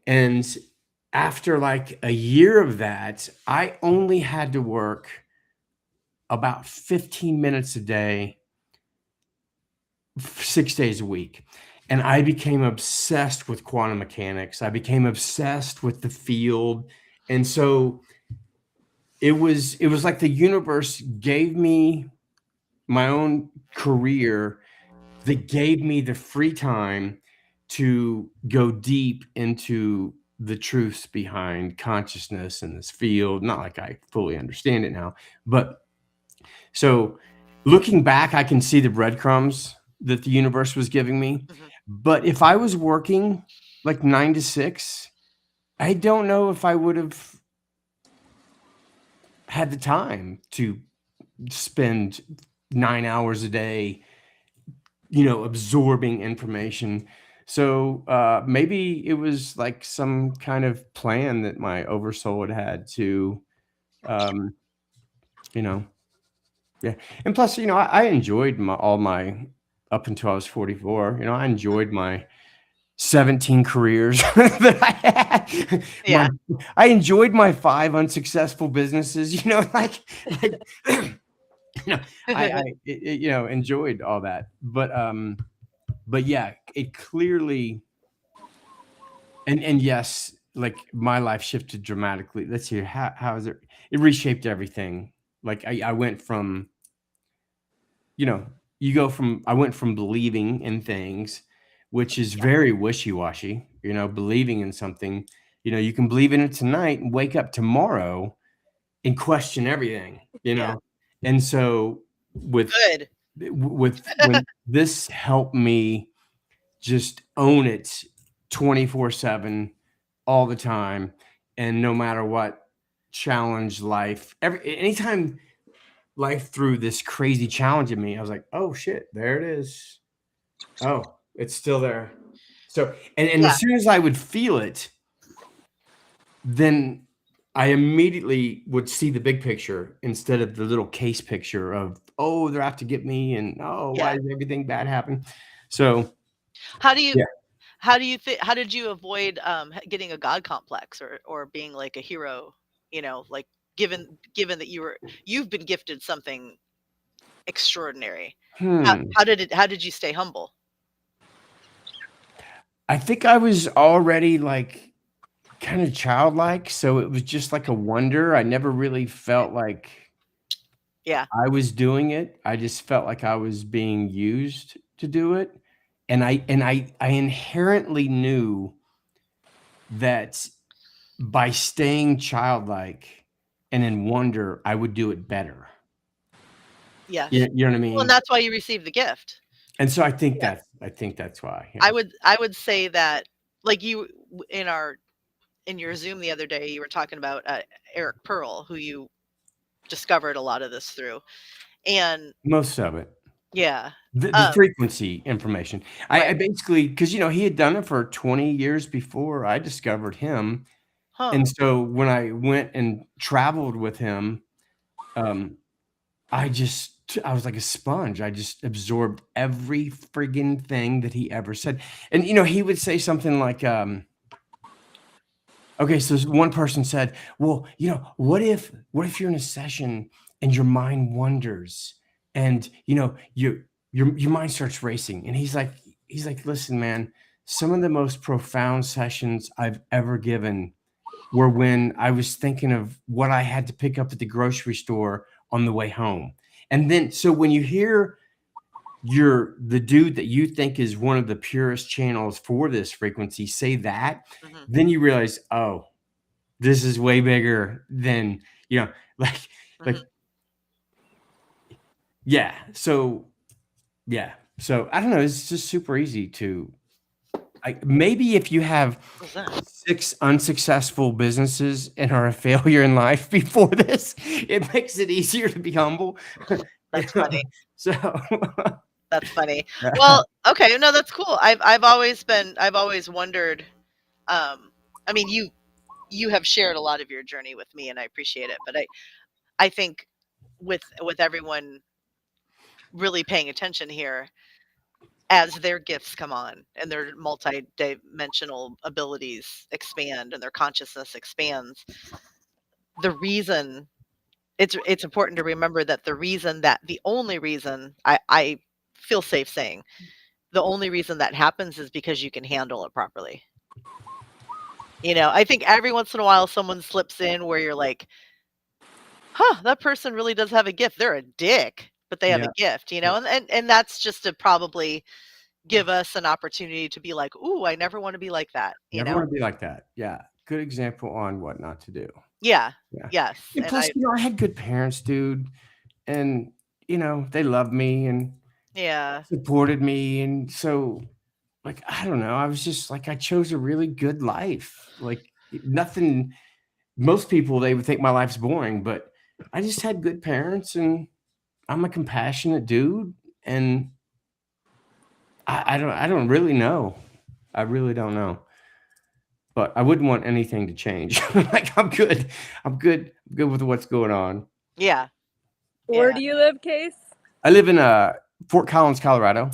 And after like a year of that, I only had to work about 15 minutes a day, 6 days a week. and I became obsessed with quantum mechanics. I became obsessed with the field. And so it was like the universe gave me my own career that gave me the free time to go deep into the truths behind consciousness in this field. Not like I fully understand it now, but so looking back, I can see the breadcrumbs that the universe was giving me. Mhm. But if I was working like 9 to 6, I don't know if I would have had the time to spend 9 hours a day, absorbing information. So maybe it was like some kind of plan that my oversoul had to, you know, yeah. And plus, I enjoyed all my up until I was 44. I enjoyed my 17 careers that I had. Yeah. I enjoyed my 5 unsuccessful businesses. Like I enjoyed all that. But yeah, it clearly, and yes, like my life shifted dramatically. Let's see, how is it? It reshaped everything. Like I went from, I went from believing in things, which is very wishy-washy, believing in something, you can believe in it tonight and wake up tomorrow and question everything, Yeah. And so Good. when this helped me just own it 24/7 all the time, and no matter what challenge life, anytime life threw this crazy challenge at me, I was like, oh shit, there it is. Oh, it's still there. So and Yeah. as soon as I would feel it, then I immediately would see the big picture instead of the little case picture of, oh, they're out to get me, and why Yeah. is everything bad happen? So How do you yeah. how do you think how did you avoid getting a god complex or being like a hero, like given that you've been gifted something extraordinary? How did you stay humble? I think I was already like kind of childlike, so it was just like a wonder. I never really felt like Yeah. I was doing it. I just felt like I was being used to do it. And I inherently knew that by staying childlike and in wonder, I would do it better. Yes. You know what I Well, and mean? that's why you received the gift. And so I think Yeah. that's why. I would say that, like, you in your Zoom the other day, you were talking about Eric Pearl, who you discovered a lot of this through, and Most of it. yeah, The frequency information. I right. basically, because he had done it for 20 years before I discovered him. Huh. And so when I went and traveled with him, I was like a sponge. I just absorbed every friggin' thing that he ever said. And he would say something like, okay, so one person said, well, what if you're in a session and your mind wanders and your mind starts racing? And he's like, listen, man, some of the most profound sessions I've ever given were when I was thinking of what I had to pick up at the grocery store on the way home. And then so when you hear the dude that you think is one of the purest channels for this frequency say that, Mhm. then you realize, oh, this is way bigger than, like, Mhm. yeah. So, yeah. So I don't know. It's just super easy to, maybe if you have What's that? 6 unsuccessful businesses and are a failure in life before this, it makes it easier to be humble. That's funny. So That's funny. Well, okay, no, that's cool. I've always wondered. I mean, you have shared a lot of your journey with me, and I appreciate it. But I think with everyone really paying attention here, as their gifts come on and their multi-dimensional abilities expand and their consciousness expands, the reason it's important to remember that the only reason I feel safe saying the only reason that happens is because you can handle it properly. I think every once in a while someone slips in where you're like, huh, that person really does have a gift. They're a dick, but they have a gift, and that's just to probably give us an opportunity to be like, ooh, I never want to be like that. Never want to be like that. Yeah. Good example on what not to do. Yeah. Yeah. Yes. And plus, I had good parents, dude. And, they loved me and supported me. And so, like, I don't know. I was just like, I chose a really good life. Like, nothing, most people, they would think my life's boring, but I just had good parents and I'm a compassionate dude. And I don't really know. I really don't know. But I wouldn't want anything to change. Like, I'm good. I'm good with what's going on. Yeah. Where do you live, Case? I live in Fort Collins, Colorado.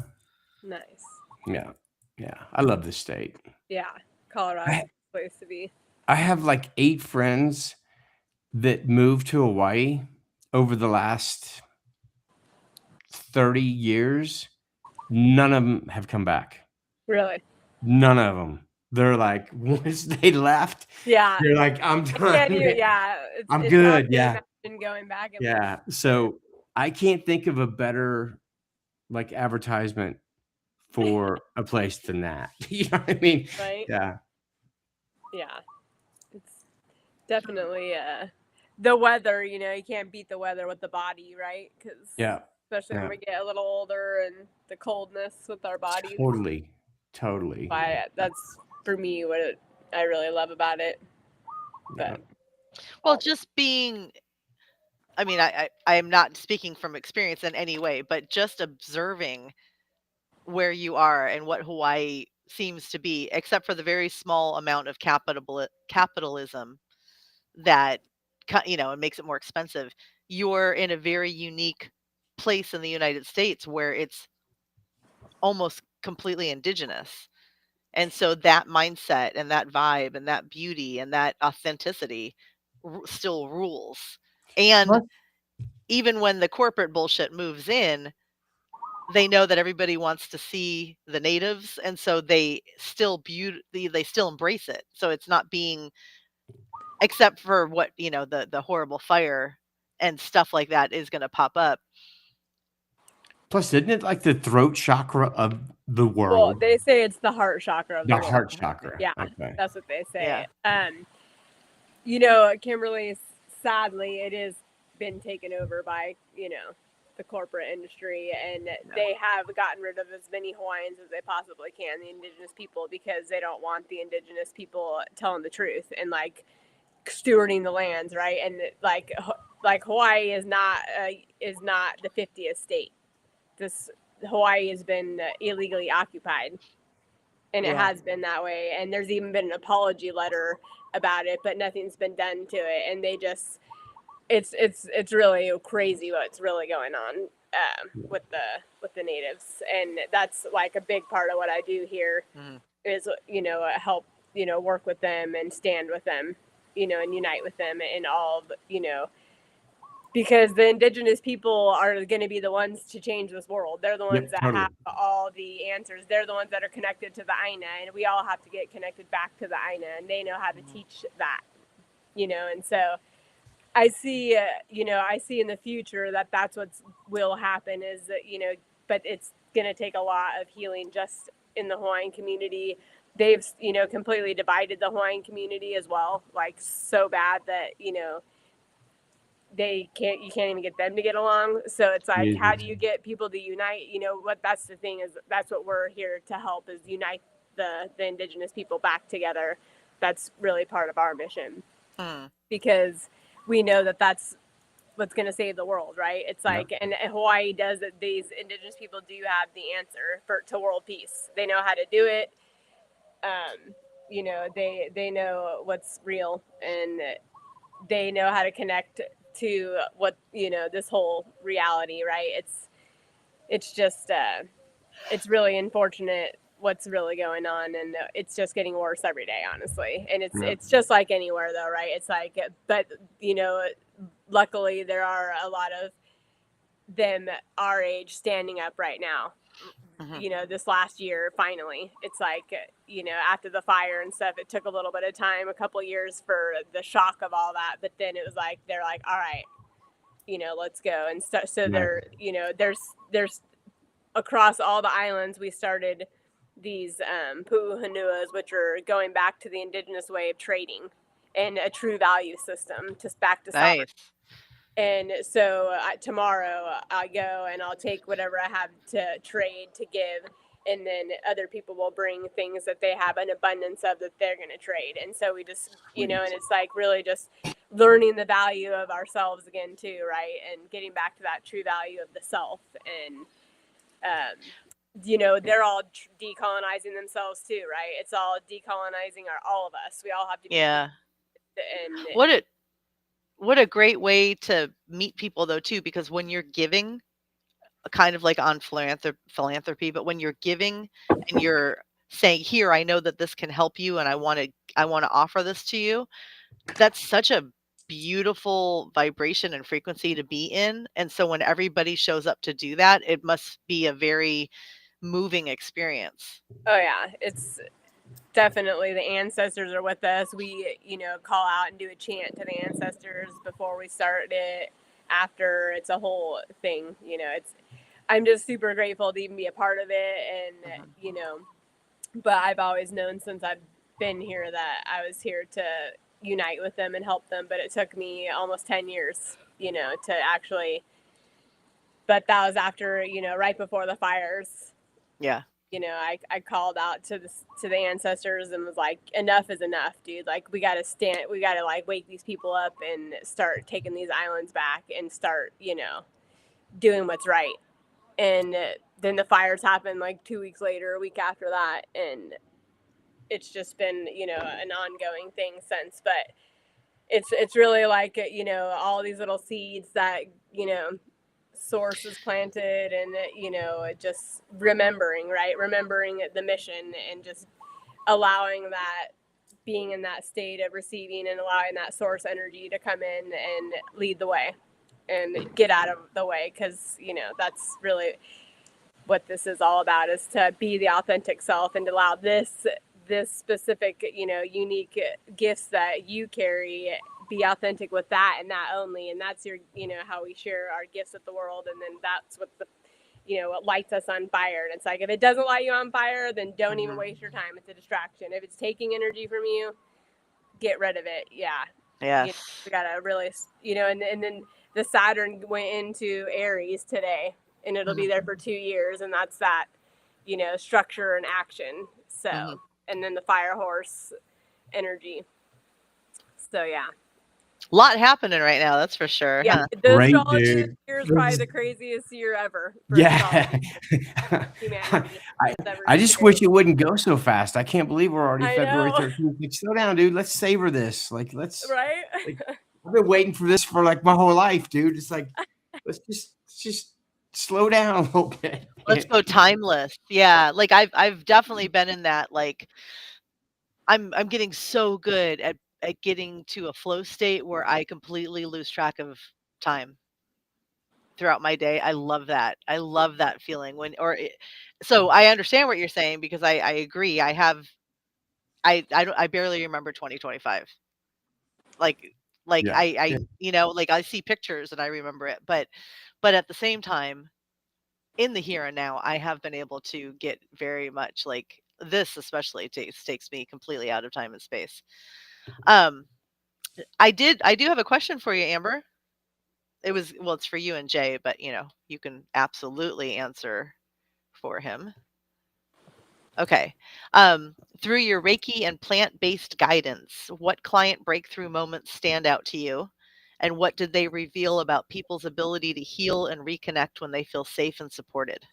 Nice. Yeah. Yeah. I love this state. Yeah. Colorado's a place to be. I have like 8 friends that moved to Hawaii over the last 30 years. None of them have come back. Really? None of them. They're like, once they left, yeah, they're like, I'm done. I'm it's good. Yeah. Going back. And yeah. So I can't think of a better like advertisement for a place than that. You know what I mean? Right. Yeah. Yeah. It's definitely the weather, you can't beat the weather with the body, right? Because especially when we get a little older and the coldness with our bodies. Totally. That's for me what I really love about it. But well, just being, I mean, I am not speaking from experience in any way, but just observing where you are and what Hawaii seems to be, except for the very small amount of capitalism that, it makes it more expensive. You're in a very unique place in the United States where it's almost completely indigenous. And so that mindset and that vibe and that beauty and that authenticity still rules. And even when the corporate bullshit moves in, they know that everybody wants to see the natives, and so they still embrace it. So it's not being, except for what the horrible fire and stuff like that is going to pop up. Plus, isn't it like the throat chakra of the world? Well, they say it's the heart chakra of the world. Heart chakra. Yeah, okay. That's what they say. Yeah. Kimberly, sadly, it has been taken over by, the corporate industry, and they have gotten rid of as many Hawaiians as they possibly can, the indigenous people, because they don't want the indigenous people telling the truth and like stewarding the lands, right? And like Hawaii is not the 50th state. Hawaii has been illegally occupied, and it has been that way. And there's even been an apology letter about it, but nothing's been done to it. And they just, it's really crazy what's really going on with the natives, and that's like a big part of what I do here is help work with them and stand with them, and unite with them in all because the indigenous people are going to be the ones to change this world. They're the ones that have all the answers. They're the ones that are connected to the Aina, and we all have to get connected back to the Aina, and they know how to teach that, and so I see, I see in the future that that's what will happen is that, but it's going to take a lot of healing just in the Hawaiian community. They've, completely divided the Hawaiian community as well, like so bad that, you can't even get them to get along. So it's like, how do you get people to unite? That's the thing is that's what we're here to help is unite the indigenous people back together. That's really part of our mission because we know that that's what's going to save the world, right? It's like, and Hawaii does that. These indigenous people do have the answer to world peace. They know how to do it. They know what's real, and they know how to connect to what, this whole reality, right? It's just, it's really unfortunate what's really going on, and it's just getting worse every day, honestly. And it's just like anywhere though, right? It's like, but luckily there are a lot of them our age standing up right now, Mhm. you know, this last year, finally. It's like, you know, after the fire and stuff, it took a little bit of time, a couple years for the shock of all that. But then it was like, they're like, all right, you know, let's go. And so Right. there, you know, there's across all the islands, we started these pu'uhunuas, which are going back to the indigenous way of trading and a true value system, to back to sovereignty. Nice. And so tomorrow I go and I'll take whatever I have to trade to give, and then other people will bring things that they have an abundance of that they're going to trade. And so we just, you know, and it's like really just learning the value of ourselves again too, right? And getting back to that true value of the self. And you know, they're all decolonizing themselves too, right? It's all decolonizing all of us. We all have to be. Yeah. And What a great way to meet people though too, because when you're giving, kind of like on philanthropy, but when you're giving and you're saying, here, I know that this can help you and I want to offer this to you, that's such a beautiful vibration and frequency to be in. And so when everybody shows up to do that, it must be a very moving experience. oh yeah, it's definitely, the ancestors are with us. We, you know, call out and do a chant to the ancestors before we start it, after. It's a whole thing, you know. I'm just super grateful to even be a part of it. And you know, but I've always known since I've been here that I was here to unite with them and help them. But it took me almost 10 years, you know, to actually, but that was after, you know, right before the fires. Yeah. You know, I called out to the ancestors and was like, enough is enough, dude. Like, we got to like wake these people up and start taking these islands back and start, you know, doing what's right. And then the fires happened like 2 weeks later, a week after that. And it's just been, you know, an ongoing thing since. But it's really like, you know, all these little seeds that, you know, source is planted. And you know, just remembering the mission, and just allowing that, being in that state of receiving and allowing that source energy to come in and lead the way and get out of the way. Because you know, that's really what this is all about, is to be the authentic self and to allow this specific, you know, unique gifts that you carry, be authentic with that and that only. And that's your, you know, how we share our gifts with the world. And then that's what what lights us on fire. And it's like, if it doesn't light you on fire, then don't even waste your time. It's a distraction. If it's taking energy from you, get rid of it. Yeah. Yes. You know, we gotta really, you know, and then the Saturn went into Aries today, and it'll be there for 2 years. And that's that, you know, structure and action. So, and then the fire horse energy. So, yeah. A lot happening right now, that's for sure. Yeah, Huh? the Great, astrology this dude. year is probably the craziest year ever. For Yeah. humanity. I just wish it wouldn't go so fast. I can't believe we're already I February know. 13th. Like, slow down, dude. Let's savor this. Like, Right? I've been waiting for this for like my whole life, dude. It's like, let's just slow down a little bit. Let's go timeless. Yeah, like I've definitely been in that. Like I'm getting so good at getting to a flow state where I completely lose track of time throughout my day. I love that. I love that feeling so I understand what you're saying, because I agree. I barely remember 2025. Like Yeah. I you know, like I see pictures and I remember it, but at the same time, in the here and now, I have been able to get very much like this, especially takes me completely out of time and space. I do have a question for you, Amber. It's for you and Jay, but you know, you can absolutely answer for him. Okay. Through your Reiki and plant-based guidance, what client breakthrough moments stand out to you? And what did they reveal about people's ability to heal and reconnect when they feel safe and supported?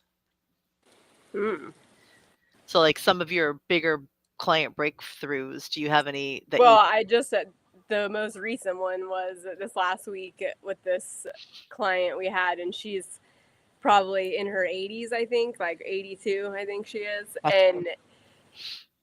So like some of your bigger client breakthroughs, do you have any that I just said the most recent one was this last week with this client we had, and she's probably in her 80s, I think, like 82, I think she is. And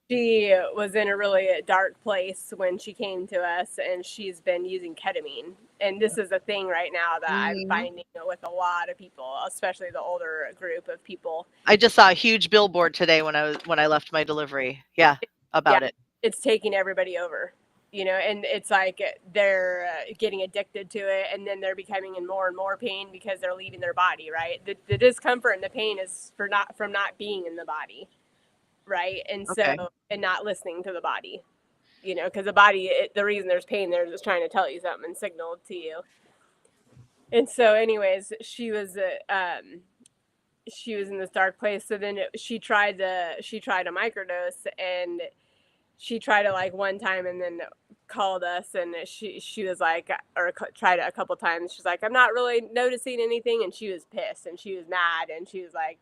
she was in a really dark place when she came to us, and she's been using ketamine. And this is a thing right now that I'm finding with a lot of people, especially the older group of people. I just saw a huge billboard today when I left my delivery. Yeah, about it. It's taking everybody over, and it's like they're getting addicted to it, and then they're becoming in more and more pain because they're leaving their body, right? The discomfort and the pain is from not being in the body, right? And Okay. so, and not listening to the body, because the body, the reason there's pain, they're just trying to tell you something and signal to you. And so anyways, she was in this dark place. So then she tried a microdose, and she tried it like one time and then called us, and she was like, or tried it a couple times. She's like, I'm not really noticing anything. And she was pissed and she was mad, and she was like,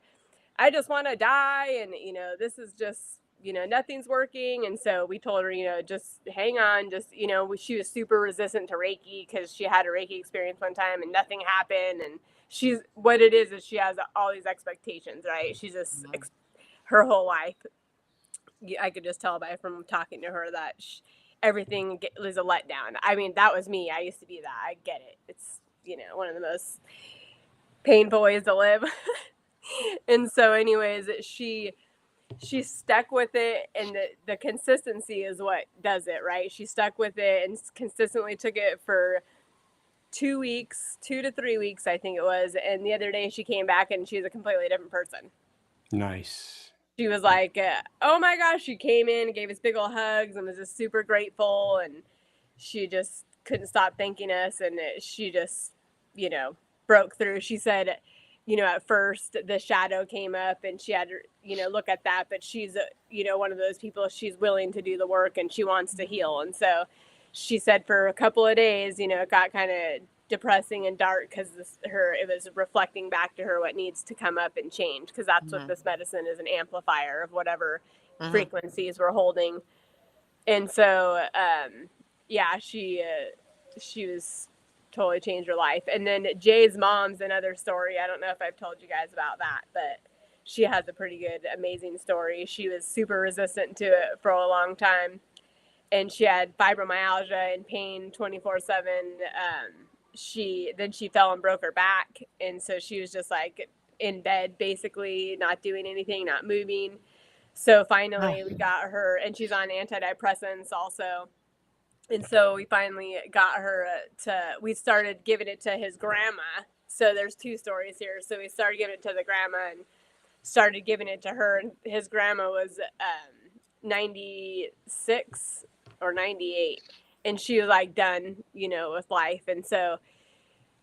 I just want to die. And, this is just, nothing's working. And so we told her, just hang on, just, she was super resistant to Reiki because she had a Reiki experience one time and nothing happened. And what it is she has all these expectations, right? She's just her whole life. I could just tell from talking to her that everything was a letdown. I mean, that was me. I used to be that. I get it. It's, one of the most painful ways to live. And so anyways, she stuck with it, and the consistency is what does it, right? She stuck with it and consistently took it for 2 weeks, 2 to 3 weeks, I think it was. And the other day she came back and she was a completely different person. Nice. She was like, oh my gosh, she came in and gave us big old hugs and was just super grateful. And she just couldn't stop thanking us. And she just, broke through. She said, at first the shadow came up and she had to, look at that. But she's, one of those people, she's willing to do the work and she wants to heal. And so she said for a couple of days, it got kind of depressing and dark because it was reflecting back to her what needs to come up and change, because that's what this medicine is, an amplifier of whatever frequencies we're holding. And so she was totally changed her life. And then Jay's mom's another story. I don't know if I've told you guys about that, but she has a pretty good, amazing story. She was super resistant to it for a long time, and she had fibromyalgia and pain 24/7. She fell and broke her back, and so she was just like in bed, basically not doing anything, not moving. So finally we got her, and she's on antidepressants also. And so we finally got her we started giving it to his grandma. So there's two stories here. So we started giving it to the grandma and started giving it to her. And his grandma was 96 or 98. And she was like done, with life. And so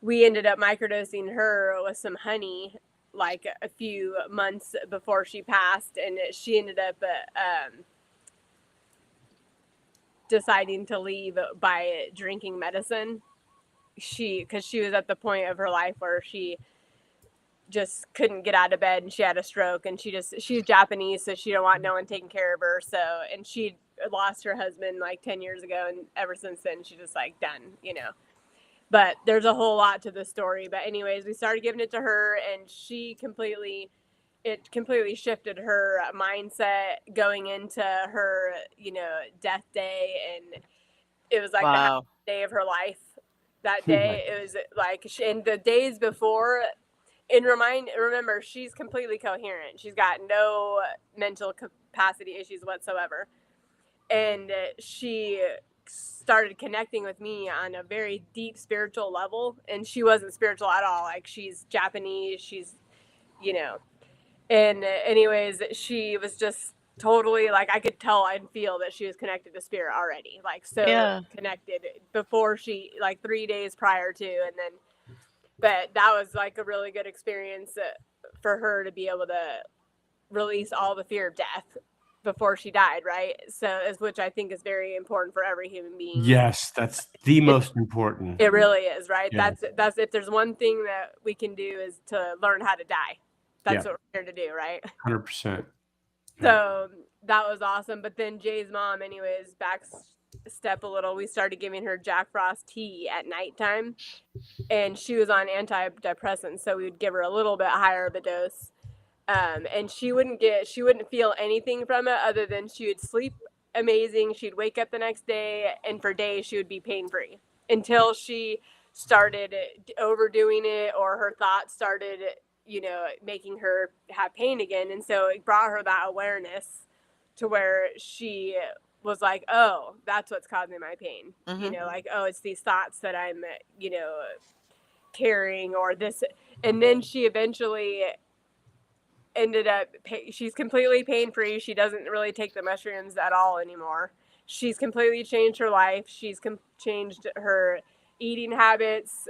we ended up microdosing her with some honey like a few months before she passed. And she ended up deciding to leave by drinking medicine. Because she was at the point of her life where she just couldn't get out of bed, and she had a stroke, and she's Japanese, so she don't want no one taking care of her. So, and she lost her husband like 10 years ago, and ever since then she's just like done, but there's a whole lot to the story. But anyways, we started giving it to her, and it completely shifted her mindset going into her, death day. And it was like the happiest day of her life that day. It was like, and the days before, and remember, she's completely coherent. She's got no mental capacity issues whatsoever. And she started connecting with me on a very deep spiritual level. And she wasn't spiritual at all. Like, she's Japanese. She's, and anyways, she was just totally like, I could tell and feel that she was connected to spirit already. Like, so connected before like 3 days prior to. And then, but that was like a really good experience for her to be able to release all the fear of death before she died, right? So, which I think is very important for every human being. Yes, that's the most important. It really is, right? Yeah. That's if there's one thing that we can do is to learn how to die. That's what we're here to do, right? 100%. So that was awesome. But then Jay's mom, anyways, back step a little, we started giving her Jack Frost tea at nighttime, and she was on antidepressants, so we would give her a little bit higher of a dose. And she wouldn't feel anything from it other than she would sleep amazing. She'd wake up the next day, and for days she would be pain-free until she started overdoing it, or her thoughts started, making her have pain again. And so it brought her that awareness to where she was like, oh, that's what's causing my pain. Like, oh, it's these thoughts that I'm, carrying, or this. And then she eventually ended up, she's completely pain-free. She doesn't really take the mushrooms at all anymore. She's completely changed her life. She's changed her eating habits.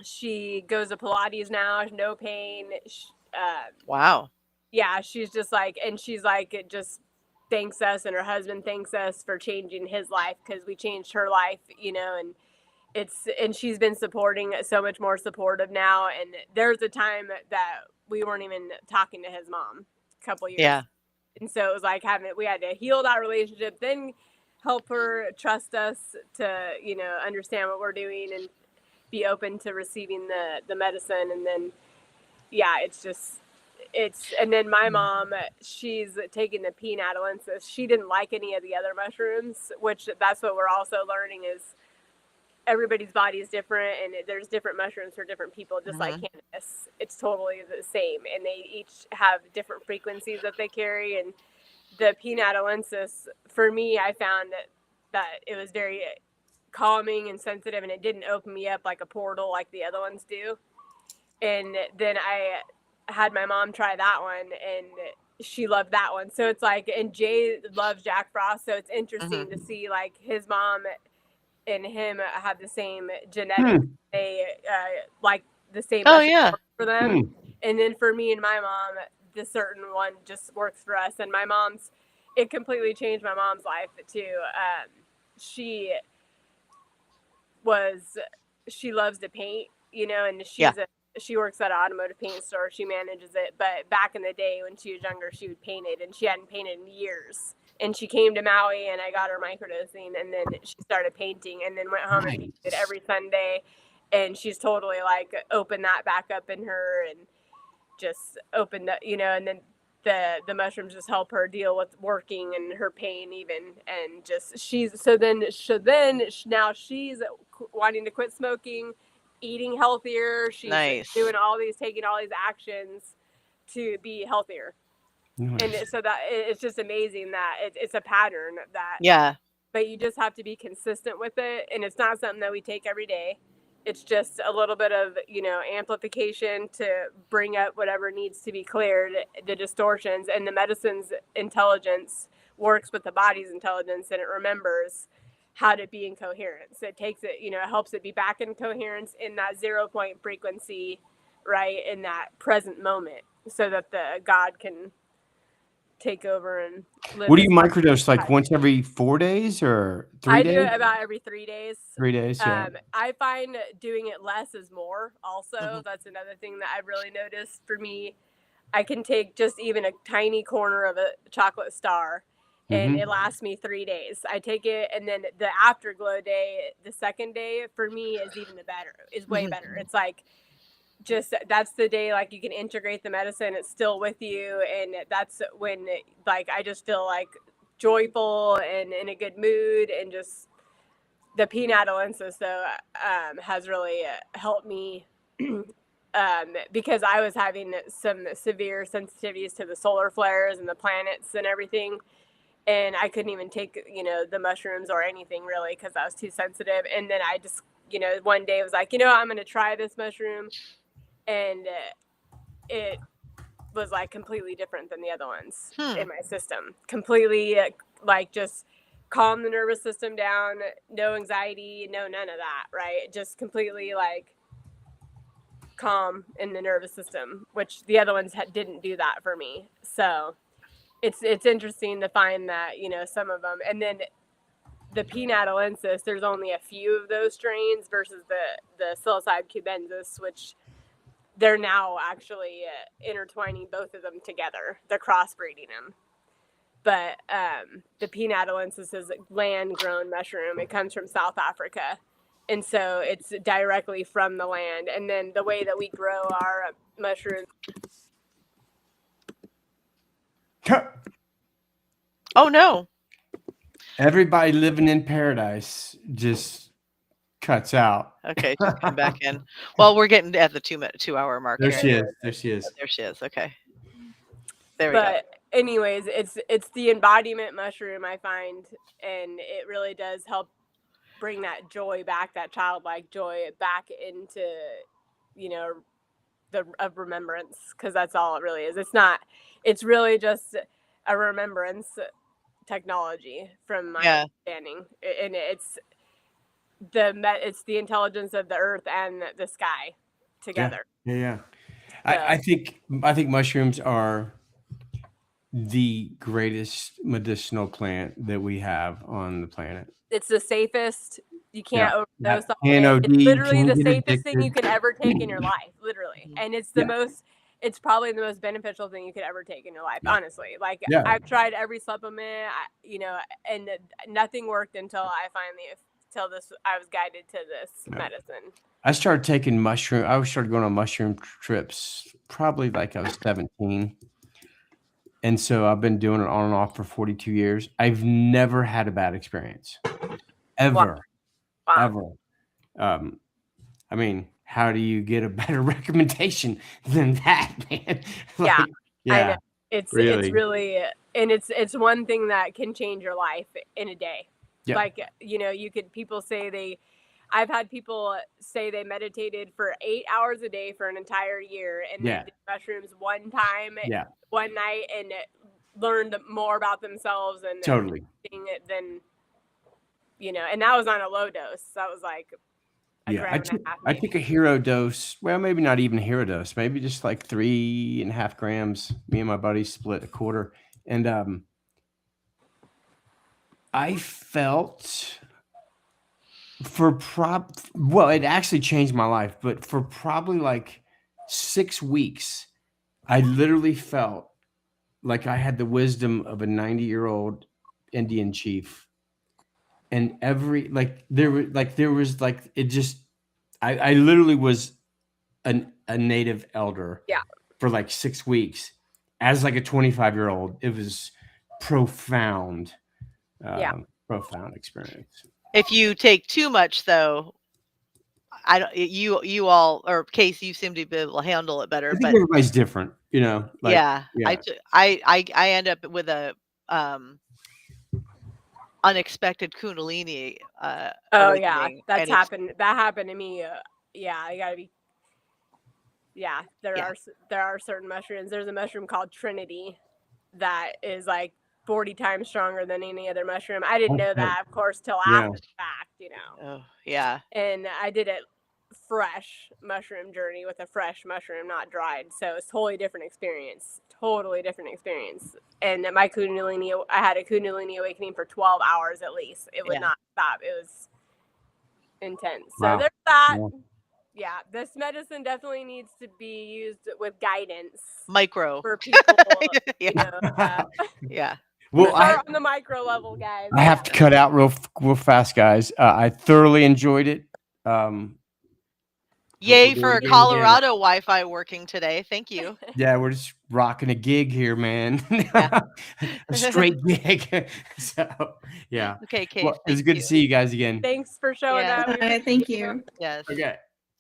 She goes to Pilates now, no pain. Wow. Yeah, she's just like, and she's like, it just thanks us, and her husband thanks us for changing his life, because we changed her life, and she's been so much more supportive now. And there's a time that we weren't even talking to his mom a couple years. Yeah. And so it was like we had to heal that relationship, then help her trust us to, understand what we're doing and be open to receiving the medicine. And then, yeah, and then my mom, she's taking the P-Natalensis. She didn't like any of the other mushrooms, which that's what we're also learning is everybody's body is different, and there's different mushrooms for different people, just like cannabis. It's totally the same, and they each have different frequencies that they carry. And the P-Natalensis, for me, I found that it was very calming and sensitive, and it didn't open me up like a portal like the other ones do. And then I had my mom try that one, and she loved that one. So it's like, and Jay loves Jack Frost, so it's interesting to see like his mom and him have the same genetics. They like the same for them. And then for me and my mom, the certain one just works for us. And my mom's, it completely changed my mom's life too. She loves to paint, and she works at an automotive paint store. She manages it. But back in the day when she was younger, she would paint it, and she hadn't painted in years. And she came to Maui, and I got her microdosing, and then she started painting, and then went home and painted every Sunday. And she's totally like opened that back up in her, and just opened that, and then the mushrooms just help her deal with working and her pain even. And just now she's wanting to quit smoking, eating healthier. She's taking all these actions to be healthier. Nice. And so that it's just amazing that it's a pattern that, but you just have to be consistent with it. And it's not something that we take every day. It's just a little bit of, amplification to bring up whatever needs to be cleared, the distortions. And the medicine's intelligence works with the body's intelligence, and it remembers how to be in coherence. It takes it, it helps it be back in coherence in that 0 point frequency, right, in that present moment, so that the God can take over and live. What do you microdose, like once every 4 days or 3 days? I do it about every 3 days. 3 days, yeah. I find doing it less is more also. That's another thing that I've really noticed for me. I can take just even a tiny corner of a chocolate star, and it lasts me 3 days. I take it, and then the afterglow day, the second day, for me is way better. It's like, just that's the day like you can integrate the medicine, it's still with you, and that's when like I just feel like joyful and in a good mood. And just the P-Natalensis though has really helped me because I was having some severe sensitivities to the solar flares and the planets and everything, and I couldn't even take the mushrooms or anything really because I was too sensitive. And then I just one day was like, I'm going to try this mushroom. And it was like completely different than the other ones in my system. Completely like just calm the nervous system down, no anxiety, none of that, right? Just completely like calm in the nervous system, which the other ones didn't do that for me. So it's interesting to find that, some of them. And then the P-Natalensis, there's only a few of those strains versus the psilocybe cubensis, which they're now actually intertwining both of them together. They're crossbreeding them. But the P-Natalensis is a land-grown mushroom. It comes from South Africa. And so it's directly from the land. And then the way that we grow our mushrooms Oh no. Everybody living in paradise just cuts out. Okay, just come back in. Well, we're getting at the 2-hour mark There here. she is. There she is. There she is. Okay. There we go. But anyways, it's the embodiment mushroom, I find, and it really does help bring that joy back, that childlike joy back into, of remembrance, because that's all it really is. It's really just a remembrance technology from my understanding, and it's the intelligence of the earth and the sky together. Yeah. So, I think mushrooms are the greatest medicinal plant that we have on the planet. it's the safest. You can't overdose on Can't it. OD, It's literally can't the get safest thing you addicted. could ever take in your life, literally. And it's it's probably the most beneficial thing you could ever take in your life, honestly. Like, I've tried every supplement, and nothing worked until I was guided to this medicine. I started taking I started going on mushroom trips probably like I was 17. And so I've been doing it on and off for 42 years. I've never had a bad experience. Ever. Wow. Ever. I mean, how do you get a better recommendation than that, man? I know. It's really, and it's one thing that can change your life in a day. Yeah. Like, I've had people say they meditated for 8 hours a day for an entire year, and they did mushrooms one time, one night, and learned more about themselves and totally than, and that was on a low dose. That was like a gram and a half. I took a hero dose. Well, maybe not even a hero dose. Maybe just like 3.5 grams. Me and my buddy split a quarter, and I felt it actually changed my life, but for probably like 6 weeks, I literally felt like I had the wisdom of a 90-year-old Indian chief. And I literally was a native elder for like 6 weeks as like a 25-year-old. It was profound experience. If you take too much, though, you all, or Case, you seem to be able to handle it better. I think but everybody's different, I end up with a unexpected Kundalini. That's happened. That happened to me. I gotta be. Yeah, there are certain mushrooms. There's a mushroom called Trinity that is like 40 times stronger than any other mushroom. I didn't know that, of course, till after the fact, Oh, yeah. And I did it fresh mushroom journey with a fresh mushroom, not dried. So it's totally different experience. And my Kundalini, I had a Kundalini awakening for 12 hours at least. It would not stop. It was intense. So there's that. Yeah, this medicine definitely needs to be used with guidance. Micro. For people. Well, on the micro level, guys. I have to cut out real fast, guys. I thoroughly enjoyed it. Yay for Colorado Wi-Fi working today. Thank you. Yeah, we're just rocking a gig here, man. A straight gig. So, yeah. Okay, Kate. Well, it's good to see you guys again. Thanks for showing up. Thank you. Yes. Okay.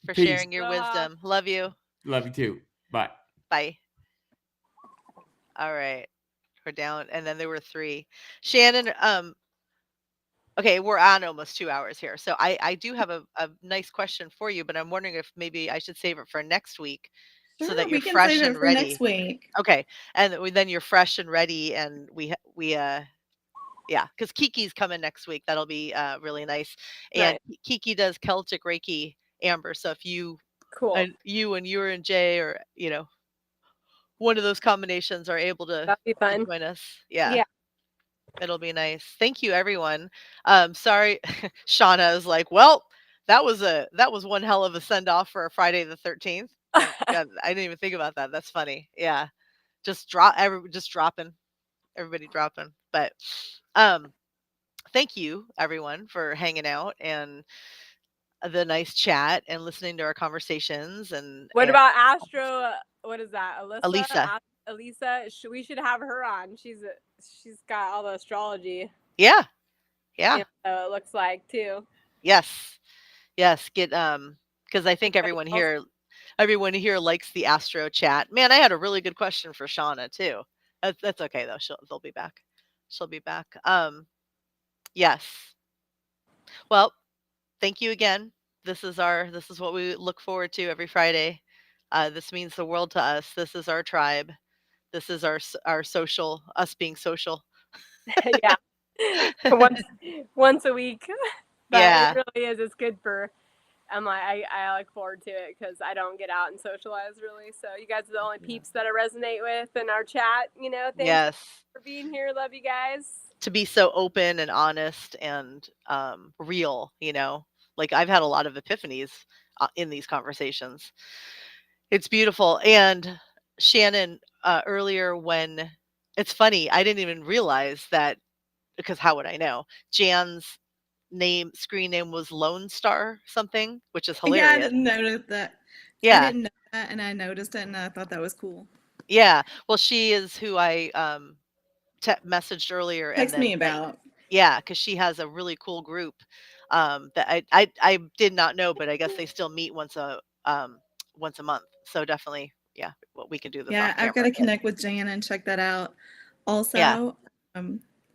For sharing your wisdom. Love you. Love you too. Bye. Bye. All right. We're down. And then there were 3. Shannon, okay, we're on almost 2 hours here. So I do have a nice question for you, but I'm wondering if maybe I should save it for next week so that you're fresh and ready. Next week. Okay. And then you're fresh and ready, and we because Kiki's coming next week. That'll be really nice. And Kiki does Celtic Reiki, Amber. So if you and you and Jay, or one of those combinations, are able to join us, it'll be nice. Thank you, everyone. Sorry, Shauna is like, well, that was one hell of a send off for a Friday the 13th. God, I didn't even think about that. That's funny. Yeah, everybody dropping. But thank you, everyone, for hanging out and the nice chat and listening to our conversations. And what about Astro? What is that? Elisa. Elisa. We should have her on. She's got all the astrology. Yeah. Yeah. Info, it looks like too. Yes. Get because I think everyone here likes the Astro chat. Man, I had a really good question for Shauna too. That's okay though. They'll be back. She'll be back. Yes. Well, thank you again. This is what we look forward to every Friday. This means the world to us. This is our tribe. This is our social, us being social. Yeah. once a week. But Yeah. it really is. It's good for. I look forward to it because I don't get out and socialize really. So you guys are the only peeps that I resonate with in our chat. Thanks Yes. for being here. Love you guys. To be so open and honest and real, like I've had a lot of epiphanies in these conversations. It's beautiful. And Shannon, earlier when it's funny, I didn't even realize that, because how would I know? Jan's screen name was Lone Star something, which is hilarious. Yeah, I didn't notice that. Yeah. I didn't know that, and I noticed it, and I thought that was cool. Yeah. Well, she is who I messaged earlier. Text me about. Yeah, because she has a really cool group that I did not know, but I guess they still meet once a month. So definitely, yeah, we can do this. Yeah, I've got to connect with Jan and check that out. Also,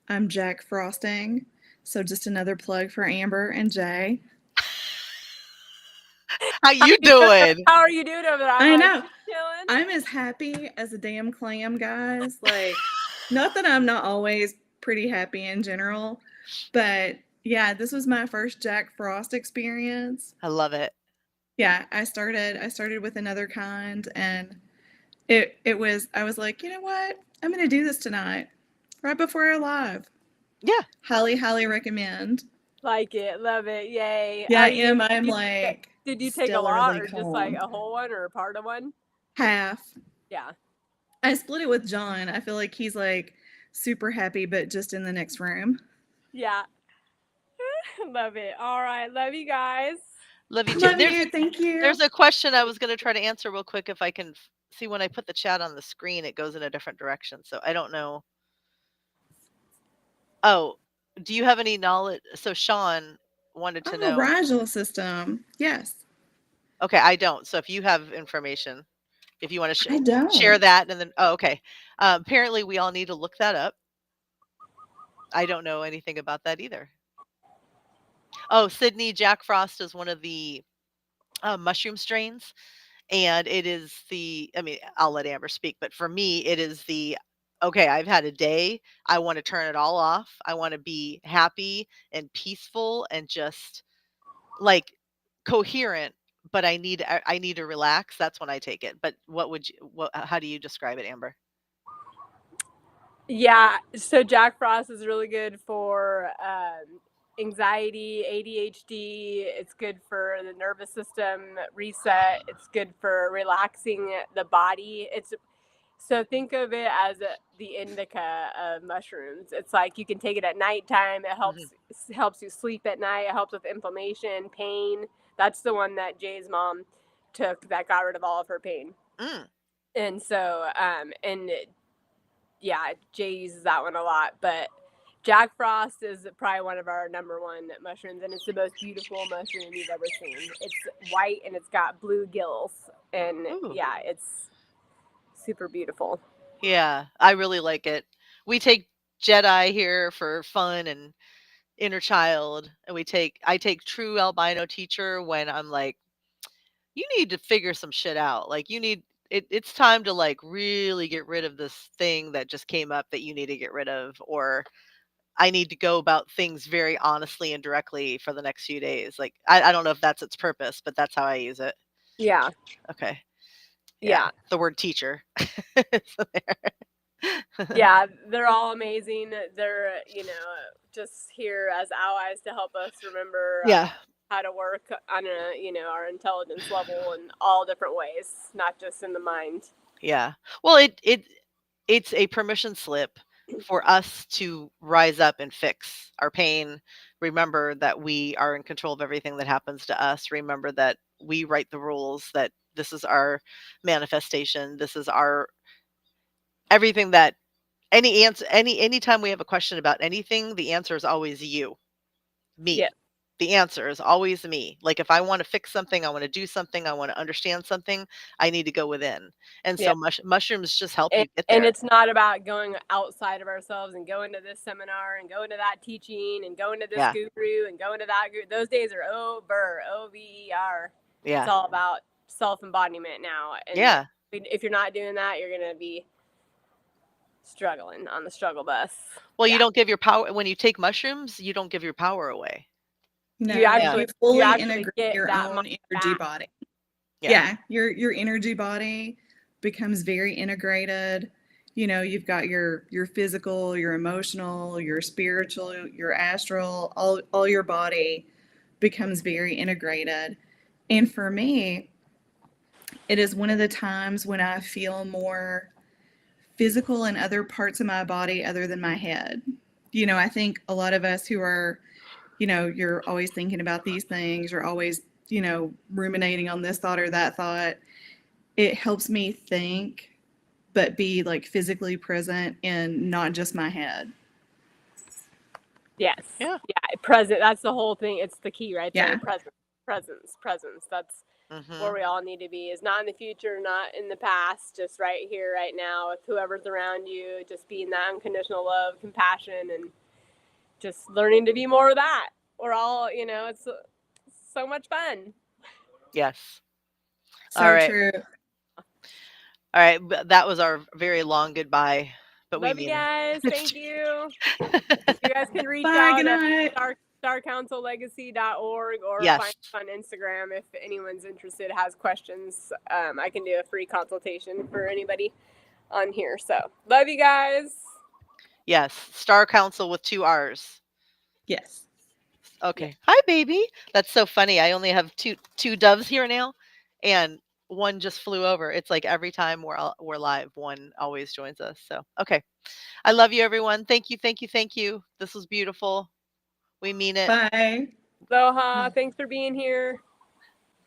I'm Jack Frosting, so just another plug for Amber and Jay. How you doing? How are you doing over there? I know. Chilling. I'm as happy as a damn clam, guys. Like, not that I'm not always pretty happy in general, but yeah, this was my first Jack Frost experience. I love it. Yeah, I started with Another Kind, and I was like, you know what? I'm gonna do this tonight, right before our live. Yeah. Highly recommend. Like it, love it, yay. Yeah, I am. I'm like. Did you take a lot, or just like a whole one, or a part of one? Half. Yeah. I split it with John. I feel like he's like super happy, but just in the next room. Yeah. Love it. All right. Love you guys. Love you too. Love you. Thank you. There's a question I was going to try to answer real quick. If I can see, when I put the chat on the screen, it goes in a different direction. So I don't know. Oh, do you have any knowledge? So Sean wanted to know. Rigel system. Yes. Okay, I don't. So if you have information, if you want to I don't. share that, and then okay. Apparently, we all need to look that up. I don't know anything about that either. Oh, Sydney, Jack Frost is one of the mushroom strains, and it is I'll let Amber speak, but for me, it is okay, I've had a day. I want to turn it all off. I want to be happy and peaceful and just like coherent, but I need to relax. That's when I take it. But how do you describe it, Amber? Yeah, so Jack Frost is really good for anxiety, ADHD. It's good for the nervous system reset. It's good for relaxing the body. So think of it as the indica of mushrooms. It's like you can take it at nighttime. It helps you sleep at night. It helps with inflammation, pain. That's the one that Jay's mom took that got rid of all of her pain. And so, yeah, Jay uses that one a lot. But Jack Frost is probably one of our number one mushrooms, and it's the most beautiful mushroom you've ever seen. It's white and it's got blue gills, and yeah, it's super beautiful. Yeah, I really like it. We take Jedi here for fun and inner child, and I take True Albino Teacher when I'm like, you need to figure some shit out. Like it's time to like really get rid of this thing that just came up that you need to get rid of, or I need to go about things very honestly and directly for the next few days. Like I don't know if that's its purpose, but that's how I use it. Yeah. Okay. Yeah. The word teacher. Yeah, they're all amazing. They're, just here as allies to help us remember how to work on our intelligence level in all different ways, not just in the mind. Yeah. Well, it's a permission slip for us to rise up and fix our pain. Remember that we are in control of everything that happens to us. Remember that we write the rules, that this is our manifestation. This is our everything that any answer, anytime we have a question about anything, the answer is always me. Yeah. The answer is always me. Like if I want to fix something, I want to do something, I want to understand something, I need to go within. And so mushrooms just help you get there. And it's not about going outside of ourselves and going to this seminar and going to that teaching and going to this guru and going to that guru. Those days are over. OVER. Yeah. It's all about self-embodiment now. And if you're not doing that, you're going to be struggling on the struggle bus. Well, you don't give your power when you take mushrooms, you don't give your power away. No, You actually fully actually integrate get your that own much energy back. body. Yeah. Your energy body becomes very integrated. You know, you've got your physical, your emotional, your spiritual, your astral, all your body becomes very integrated. And for me, it is one of the times when I feel more physical in other parts of my body other than my head. You know, I think a lot of us who are, you know, you're always thinking about these things, you're always, you know, ruminating on this thought or that thought. It helps me think, but be like physically present in not just my head. Yes. Yeah. Present. That's the whole thing. It's the key right there. Yeah. Presence. That's where we all need to be. Is not in the future, not in the past, just right here, right now, with whoever's around you, just being that unconditional love, compassion, and just learning to be more of that. We're all, you know, it's so much fun. Yes. So All right. true. All right. That was our very long goodbye. But Love we you mean guys. it. Thank you. You guys can reach Bye, out good at night. starcouncillegacy.org or Yes. find us on Instagram if anyone's interested, has questions. I can do a free consultation for anybody on here. So love you guys. Yes. Star Council with 2 R's. Yes. Okay. Hi, baby. That's so funny. I only have two doves here now, and one just flew over. It's like every time we're live, one always joins us. So, okay. I love you, everyone. Thank you. This was beautiful. We mean it. Bye. Aloha. Thanks for being here.